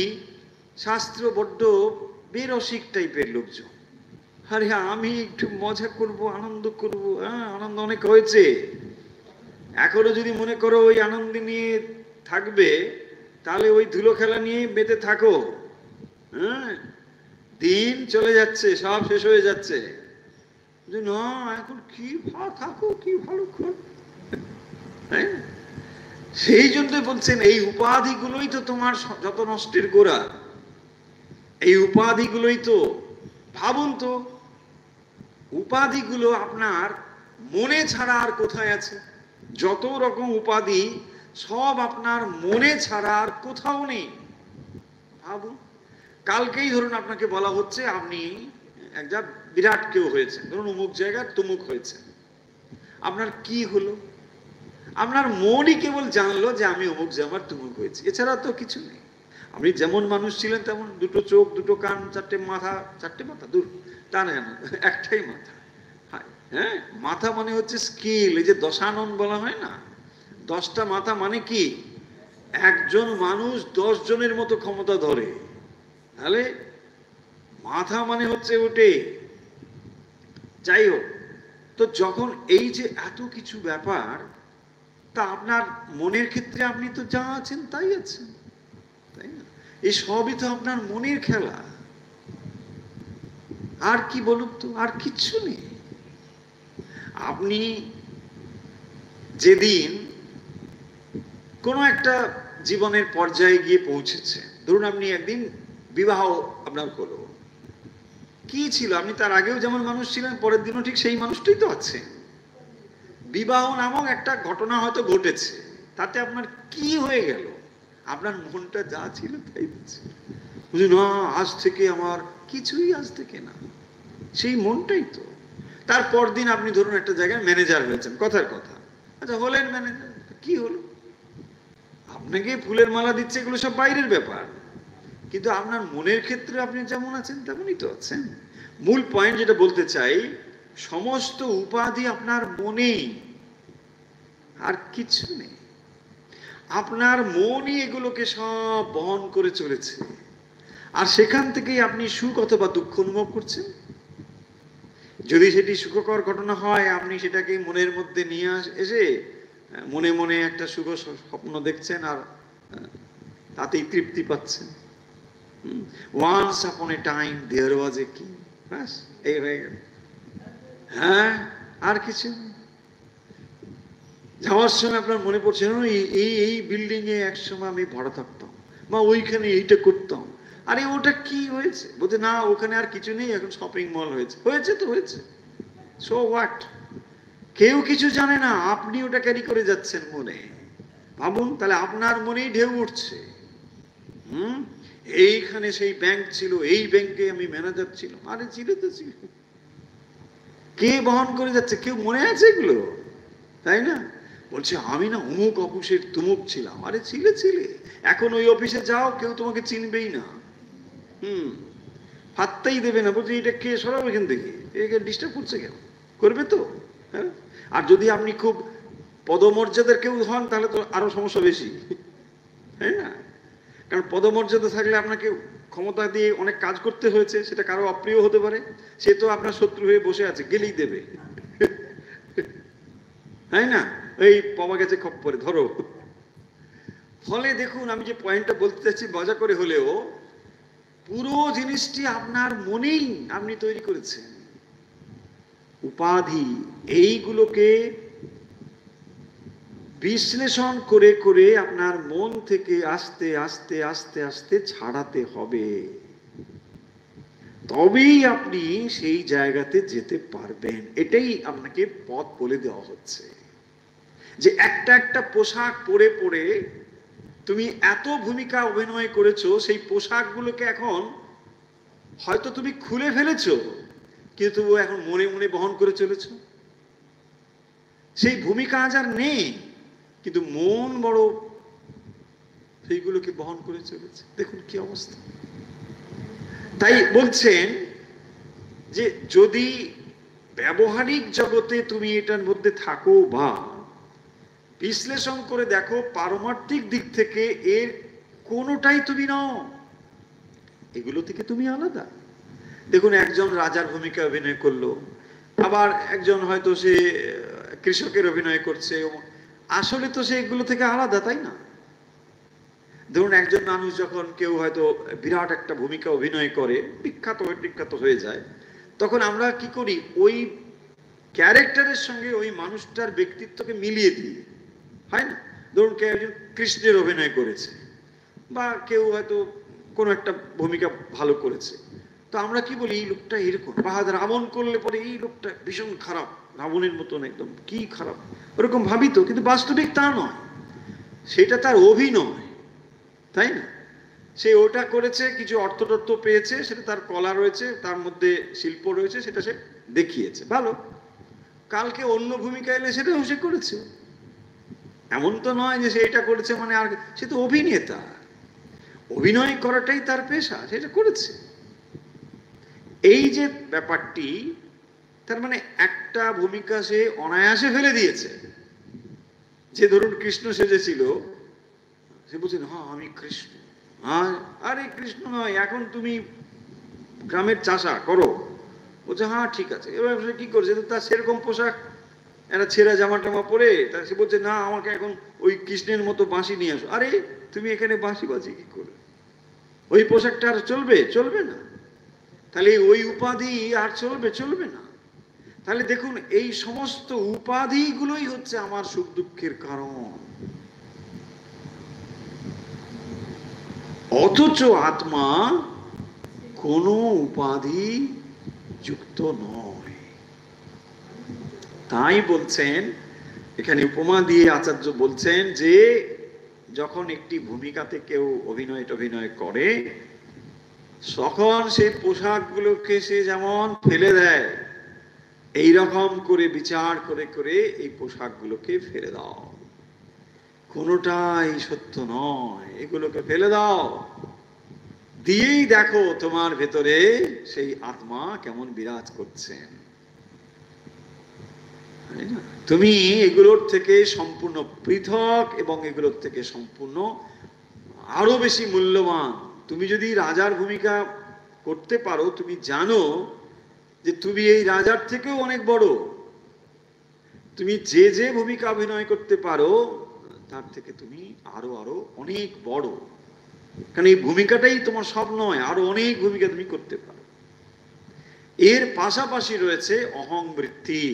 শাস্ত্র বড্ড বেরসিক টাইপের লোকজন। আরে আমি একটু মজা করব, আনন্দ করব, হ্যাঁ আনন্দ অনেক হয়েছে, এখনো যদি মনে করো ওই আনন্দ নিয়ে থাকবে, তাহলে ওই ধুলো খেলা নিয়ে বেঁধে থাকো। হ্যাঁ, দিন চলে যাচ্ছে, সব শেষ হয়ে যাচ্ছে, না এখন কি ভালো থাকো, কি ভালো করো। হ্যাঁ, সেই জন্য বলছেন এই উপাধিগুলোই তো তোমার যত নষ্টের গোড়া, এই উপাধিগুলোই তো। ভাবুন তো, উপাধিগুলো আপনার মনে ছাড়া আর কোথায় আছে? যত রকম উপাধি সব আপনার মনে ছাড়া আর কোথাও নেই। ভাবুন, কালকেই ধরুন আপনাকে বলা হচ্ছে আপনি একটা বিরাট কেউ হয়েছে, ধরুন অমুক জায়গায় তুমুক হয়েছে, আপনার কি হলো? আপনার মনই কেবল জানলো যে আমি অমুক জায়গায় তুমুক হয়েছি, এছাড়া তো কিছু নেই। আপনি যেমন মানুষ ছিলেন তেমন, দুটো চোখ, দুটো কান, চারটে মাথা, চারটে মাথা দূর, তা না, একটাই মাথা। হ্যাঁ, মাথা মানে হচ্ছে স্কিল। এই যে দশানন বলা হয় না, 10টা মাথা মানে কি, একজন মানুষ 10 জনের মতো ক্ষমতা ধরে। তাহলে মাথা মানে হচ্ছে ওটে। যাই হোক, তো যখন এই যে এত কিছু ব্যাপার, তা আপনার মনের ক্ষেত্রে আপনি তো যা আছেন তাই আছেন, তাই না? এই সবই তো আপনার মনের খেলা, আর কি বলুন তো, আর কিচ্ছু নেই। আপনি যেদিন কোনো একটা জীবনের পর্যায়ে গিয়ে পৌঁছেছে, ধরুন আপনি একদিন বিবাহ আপনার হলো, কি ছিল, আপনি তার আগেও যেমন মানুষ ছিলেন, পরের দিনও ঠিক সেই মানুষটাই তো আছে। বিবাহ নামক একটা ঘটনা হয়তো ঘটেছে, তাতে আপনার কি হয়ে গেল? আপনার মনটা যা ছিল তাই ছিল, বুঝুন না আজ থেকে আমার কিছুই আজ থেকে না, সেই মনটাই তো। তারপর দিন আপনি ধরুন একটা জায়গায় ম্যানেজার হয়েছেন, কথার কথা, আচ্ছা হলেন ম্যানেজার, কি হলো? আপনাকে ফুলের মালা দিচ্ছে, এগুলো সব বাইরের ব্যাপার, কিন্তু আপনার মনের ক্ষেত্রে আপনি যেমন আছেন তেমনই তো আছেন। মূল পয়েন্ট যেটা বলতে চাই, সমস্ত উপাধি আপনার মনেই, আর কিছু নেই। আপনার মনই এগুলোকে সব বহন করে চলেছে, আর সেখান থেকেই আপনি সুখ অথবা দুঃখ অনুভব করছেন। যদি সেটি সুখকর ঘটনা হয়, আপনি সেটাকে মনের মধ্যে নিয়ে এসে মনে মনে একটা সুখ স্বপ্ন দেখছেন, আর তাতেই তৃপ্তি পাচ্ছেন। Once upon A time there was a king, ব্যাস এই হয়ে গেল। হ্যাঁ, আর কিছু যাওয়ার সময় আপনার মনে পড়ছে, এই এই বিল্ডিং এ একসময় আমি ভাড়া থাকতাম, বা ওইখানে এইটা করতাম, আরে ওটা কি হয়েছে? বলতে না ওখানে আর কিছু নেই, এখন শপিং মল হয়েছে। হয়েছে তো হয়েছে, সো হোয়াট? কেউ কিছু জানে না, আপনি ওটা ক্যারি করে যাচ্ছেন মনে। ভাবুন, তাহলে আপনার মনেই ঢেউ উঠছে। এইখানে সেই ব্যাংক ছিল, এই ব্যাংকে আমি ম্যানেজার ছিলাম, আরে ছিল তো ছিল, কে বহন করে যাচ্ছে? কেউ মনে আছে এগুলো? তাই না? বলছে আমি না অমুক অফিসের তুমুক ছিলাম, আরে ছিলে ছিলে, এখন ওই অফিসে যাও কেউ তোমাকে চিনবেই না, পাত্তাই দেবে না, বলছে এটা কে, সরাও এখান থেকে, একে ডিস্টার্ব করছে কেন? করবে তো। হ্যাঁ, আর যদি আপনি খুব পদমর্যাদার কেউ হন তাহলে তো আরো সমস্যা বেশি, তাই না? কারণ পদমর্যাদা থাকলে আপনাকে ক্ষমতা দিয়ে অনেক কাজ করতে হয়েছে, সেটা কারো অপ্রিয় হতে পারে, সে তো আপনার শত্রু হয়ে বসে আছে, গেলেই দেবে, তাই না? এই পাওয়া গেছে খপ্পরে ধরো। ফলে দেখুন, আমি যে পয়েন্টটা বলতে চাচ্ছি মজা করে হলেও, পুরো জিনিসটি আপনার মনেই আপনি তৈরি করেছেন। উপাধি এইগুলোকে বিশ্লেষণ করে করে আপনার মন থেকে আস্তে আস্তে আস্তে আস্তে ছাড়াতে হবে, তবেই আপনি সেই জায়গাতে যেতে পারবেন। এটাই আপনাকে পথ বলে দেওয়া হচ্ছে, যে একটা একটা পোশাক পরে পরে তুমি এত ভূমিকা অভিনয় করেছো, সেই পোশাকগুলোকে এখন হয়তো তুমি খুলে ফেলেছো, কিন্তু এখন মনে মনে বহন করে চলেছো। সেই ভূমিকা আজ আর নেই, কিন্তু মন বড় সেইগুলোকে বহন করে চলেছে। দেখুন কি অবস্থা। তাই বলছেন যে যদি ব্যবহারিক জগতে তুমি এটার মধ্যে থাকো বা বিশ্লেষণ করে দেখো, পারমার্থিক দিক থেকে এর কোনোটাই তুমি নও, এগুলো থেকে তুমি আলাদা। দেখুন, একজন রাজার ভূমিকা অভিনয় করলো, আবার একজন হয়তো সে কৃষকের অভিনয় করছে, আসলে তো সে এগুলো থেকে আলাদা, তাই না? ধরুন, একজন মানুষ যখন কেউ হয়তো বিরাট একটা ভূমিকা অভিনয় করে, বিখ্যাত হয়ে যায়, তখন আমরা কি করি, ওই ক্যারেক্টারের সঙ্গে ওই মানুষটার ব্যক্তিত্বকে মিলিয়ে দিই, হয় না? ধরুন, কেউ একজন কৃষ্ণের অভিনয় করেছে, বা কেউ হয়তো কোনো একটা ভূমিকা ভালো করেছে, তো আমরা কি বলি, এই লোকটা এরকম, বা রাবণ করলে পরে এই লোকটা ভীষণ খারাপ, রাবণের মতন একদম কি খারাপ, ওরকম ভাবি তো। কিন্তু বাস্তবিক তা নয়, সেটা তার অভিনয়, তাই না? সে ওটা করেছে, কিছু অর্থতত্ত্ব পেয়েছে, সেটা তার কলা রয়েছে, তার মধ্যে শিল্প রয়েছে, সেটা সে দেখিয়েছে, ভালো। কালকে অন্য ভূমিকা এলে সেটাও সে করেছে, এমন তো নয় যে সে এটা করেছে মানে আর, সে তো অভিনেতা, অভিনয় করাটাই তার পেশা, সেটা করেছে। এই যে ব্যাপারটি, তার মানে একটা ভূমিকা সে অনায়াসে ফেলে দিয়েছে। যে ধরুন কৃষ্ণ সেজেছিল, সে বলছেন হ্যাঁ আমি কৃষ্ণ, হ্যাঁ আরে কৃষ্ণ নয়, এখন তুমি গ্রামের চাষা করো। বলছে হ্যাঁ ঠিক আছে। এবার সে কি করছে, তার সেরকম পোশাক, একটা ছেঁড়া জামা টামা পরে, তা সে বলছে না আমাকে এখন ওই কৃষ্ণের মতো বাঁশি নিয়ে আসো। আরে তুমি এখানে বাঁশি বাজি কি করে? ওই পোশাকটা আর চলবে? চলবে না। তাহলে ওই উপাধি আর চলবে না। তাহলে দেখুন, এই সমস্ত উপাধিগুলোই হচ্ছে আমার সুখ দুঃখের কারণ। অথচ আত্মা কোনো উপাধি যুক্ত নয়। তাই বলছেন এখানে উপমা দিয়ে আচার্য বলছেন যে যখন একটি ভূমিকাতে কেউ অভিনয় করে, তখন সেই পোশাকগুলোকে সে যেমন ফেলে দেয়, এই রকম করে বিচার করে করে এই পোশাকগুলোকে ফেলে দাও, কোনোটাই সত্য নয়, এগুলোকে ফেলে দাও, দিয়েই দেখো তোমার ভেতরে সেই আত্মা কেমন বিরাজ করছেন। তুমি এগুলোর থেকে সম্পূর্ণ পৃথক, এবং এগুলোর থেকে সম্পূর্ণ আরো বেশি মূল্যবান। তুমি যদি রাজার ভূমিকা করতে পারো, তুমি জানো যে তুমি এই রাজার থেকেও অনেক বড়। তুমি যে যে ভূমিকা অভিনয় করতে পারো, তার থেকে তুমি আরো আরো অনেক বড়, কারণ এই ভূমিকাটাই তোমার সব নয়, আরো অনেক ভূমিকা তুমি করতে পারো। এর পাশাপাশি রয়েছে অহংবৃত্তি,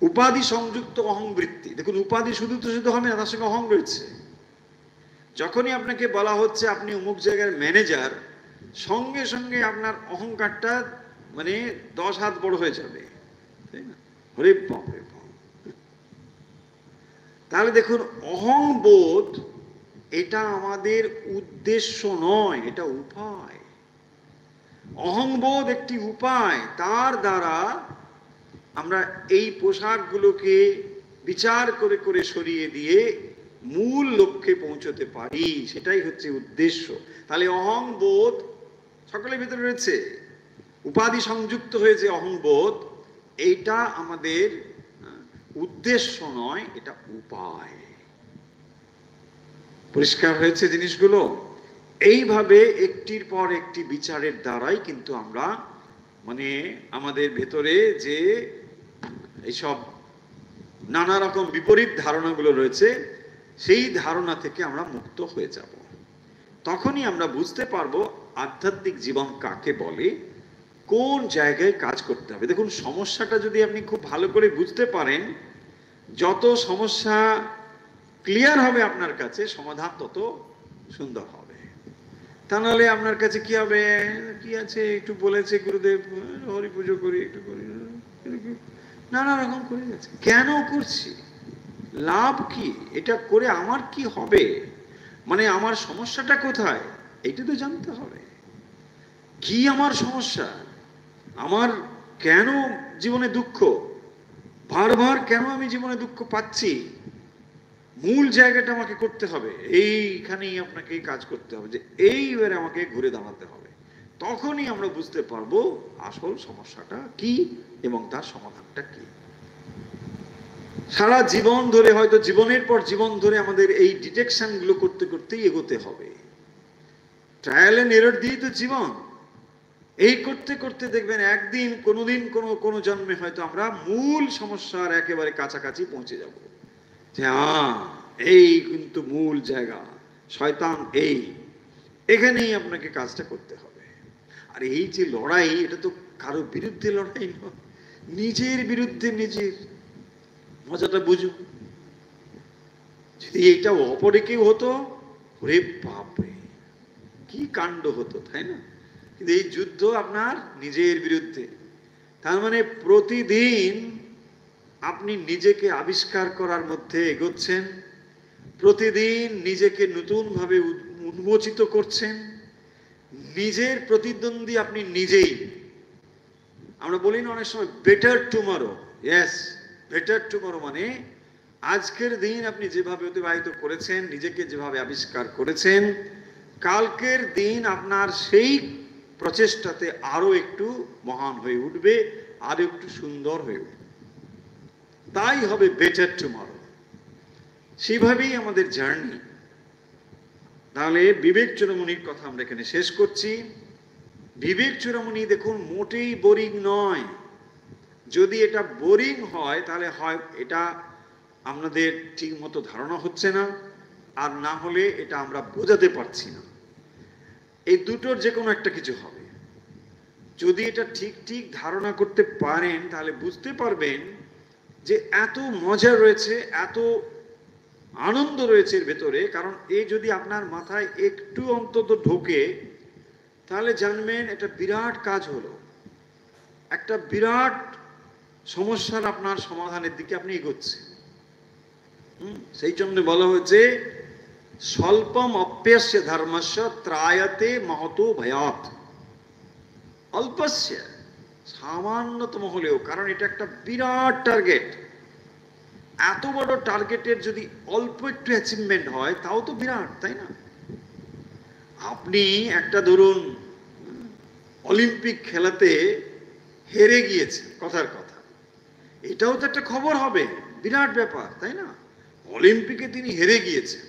উপাধি সংযুক্ত অহংবৃত্তি। দেখুন, উপাধি শুধু হবে না, তার সঙ্গে অহং রয়েছে। যখনই আপনাকে বলা হচ্ছে আপনি অমুক জায়গার ম্যানেজার, সঙ্গে সঙ্গে আপনার অহংকারটা মানে 10 হাত বড় হয়ে যাবে, তাই না? হরে বাপ রে বাপ। তাহলে দেখুন, অহংবোধ এটা আমাদের উদ্দেশ্য নয়, এটা উপায়। অহংবোধ একটি উপায়, তার দ্বারা আমরা এই পোশাকগুলোকে বিচার করে করে সরিয়ে দিয়ে মূল লক্ষ্যে পৌঁছতে পারি, সেটাই হচ্ছে উদ্দেশ্য। তাহলে অহংবোধ সকলের ভিতরে রয়েছে, উপাধি সংযুক্ত হয়েছে অহংবোধ, এইটা আমাদের উদ্দেশ্য নয়, এটা উপায়। পরিষ্কার হয়েছে জিনিসগুলো? এইভাবে একটির পর একটি বিচারের দ্বারাই কিন্তু আমরা মানে আমাদের ভেতরে যে এইসব নানা রকম বিপরীত ধারণাগুলো রয়েছে সেই ধারণা থেকে আমরা মুক্ত হয়ে যাব। তখনই আমরা বুঝতে পারবো আধ্যাত্মিক জীবন কাকে বলে, কোন জায়গায় কাজ করতে হবে। দেখুন, সমস্যাটা যদি আপনি খুব ভালো করে বুঝতে পারেন, যত সমস্যা ক্লিয়ার হবে আপনার কাছে, সমাধান তত সুন্দর হবে। তা নাহলে আপনার কাছে কি হবে, কি আছে একটু বলেছে গুরুদেব, হরি পুজো করি, একটু করি, নানা রকম করে যাচ্ছে। কেন করছি, লাভ কি, এটা করে আমার কি হবে, মানে আমার সমস্যাটা কোথায়, এইটা তো জানতে হবে। কি আমার সমস্যা, আমার কেন জীবনে দুঃখ, বারবার কেন আমি জীবনে দুঃখ পাচ্ছি, মূল জায়গাটা আমাকে করতে হবে। এইখানেই আপনাকে কাজ করতে হবে, যে এইবারে আমাকে ঘুরে দাঁড়াতে হবে। তখনই আমরা বুঝতে পারবো আসল সমস্যাটা কি এবং তার সমাধানটা কি। সারা জীবন ধরে, হয়তো জীবনের পর জীবন ধরে আমাদের এই ডিটেকশন গুলো করতে করতেই এগোতে হবে। ট্রায়াল এন্ড এরর দিয়ে তো জীবন। এই করতে করতে দেখবেন একদিন কোনোদিন কোনো জন্মে হয়তো আমরা মূল সমস্যার একেবারে কাছাকাছি পৌঁছে যাব, যে এই কিন্তু মূল জায়গা, শয়তান এখানেই আপনাকে কাজটা করতে হবে। আর এই যে লড়াই, এটা তো কারো বিরুদ্ধে লড়াই নয়, নিজের বিরুদ্ধে নিজের। মজাটা বুঝুন, যদি এইটা অপরে কেউ হতো, ওরে বাপরে কি কাণ্ড হতো, তাই না? কিন্তু এই যুদ্ধ আপনার নিজের বিরুদ্ধে। তার মানে প্রতিদিন আপনি নিজেকে আবিষ্কার করার মধ্যে এগোচ্ছেন, প্রতিদিন নিজেকে নতুনভাবে উন্মোচিত করছেন, নিজের প্রতিদ্বন্দ্বী আপনি নিজেই। আমরা বলি না অনেক সময় better tomorrow. Yes, better tomorrow মানে আজকের দিন আপনি যেভাবে অতিবাহিত করেছেন, নিজেকে যেভাবে আবিষ্কার করেছেন, কালকের দিন আপনার সেই প্রচেষ্টাতে আরো একটু মহান হয়ে উঠবে, আরো একটু সুন্দর হয়ে উঠবে। তাই হবে বেটার টুমরো। সেইভাবেই আমাদের জার্নি। তাহলে বিবেক চূড়ামণির কথা আমরা এখানে শেষ করছি। বিবেক চূড়ামণি দেখুন মোটেই বোরিং নয়। যদি এটা বোরিং হয় তাহলে হয় এটা আমাদের ঠিক মতো ধারণা হচ্ছে না, আর না হলে এটা আমরা বোঝাতে পারছি না। এই দুটোর যে কোনো একটা কিছু হবে। যদি এটা ঠিক ঠিক ধারণা করতে পারেন তাহলে বুঝতে পারবেন যে এত মজা রয়েছে, এত আনন্দ রয়েছে এর ভেতরে। কারণ এই যদি আপনার মাথায় একটু অন্তত ঢোকে তাহলে জানবেন এটা বিরাট কাজ হলো, একটা বিরাট সমস্যার আপনার সমাধানের দিকে আপনি এগোচ্ছেন। সেই জন্য বলা হয়েছে স্বল্পম অপ্যস্য ধর্মস্য ত্রায়তে মহতো ভয়াৎ। অল্পস্য, সামান্যতম হলেও, কারণ এটা একটা বিরাট টার্গেট। এত বড় টার্গেটের যদি অল্প একটু অ্যাচিভমেন্ট হয় তাও তো বিরাট, তাই না? আপনি একটা ধরুন অলিম্পিক খেলাতে হেরে গিয়েছেন, কথার কথা, এটাও তো একটা খবর হবে, বিরাট ব্যাপার, তাই না? অলিম্পিকে তিনি হেরে গিয়েছেন,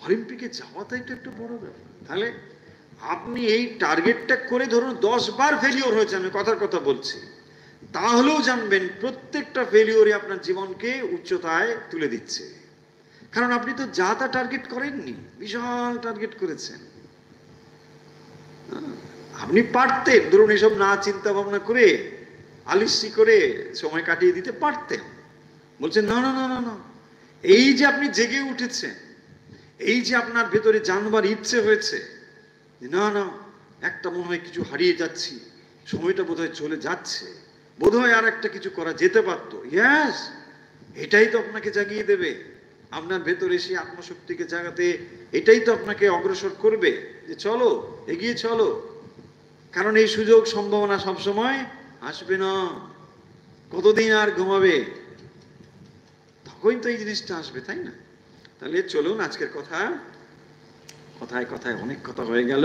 অলিম্পিকে যাওয়াটাই তো একটা বড় ব্যাপার। তাহলে আপনি এই টার্গেটটা করে ধরুন 10 বার ফেলিওর হয়েছে, আমি কথার কথা বলছি, তাহলেও জানবেন প্রত্যেকটা ফেলিওরে আপনার জীবনকে উচ্চতায় তুলে দিচ্ছে। কারণ আপনি তো যা তা টার্গেট করেননি, বিশাল টার্গেট করেছেন। আপনি পারতেন ধরুন এসব না চিন্তা ভাবনা করে আলিস্যি করে সময় কাটিয়ে দিতে পারতেন। বলছেন না না না না না, এই যে আপনি জেগে উঠেছেন, এই যে আপনার ভেতরে জানবার ইচ্ছে হয়েছে, না না একটা মনে হয় কিছু হারিয়ে যাচ্ছি, সময়টা বোধহয় চলে যাচ্ছে, বোধহয় আর একটা কিছু করা যেতে পারতো। ইয়েস, এটাই তো আপনাকে জাগিয়ে দেবে, আপনার ভেতরে সেই আত্মশক্তিকে জাগাতে এটাই তো আপনাকে অগ্রসর করবে, যে চলো এগিয়ে চলো। কারণ এই সুযোগ সম্ভাবনা সবসময় আসবে না, কতদিন আর ঘুমাবে, তখন তো এই জিনিসটা আসবে, তাই না? তাহলে চলুন আজকের কথায় কথায় অনেক কথা হয়ে গেল।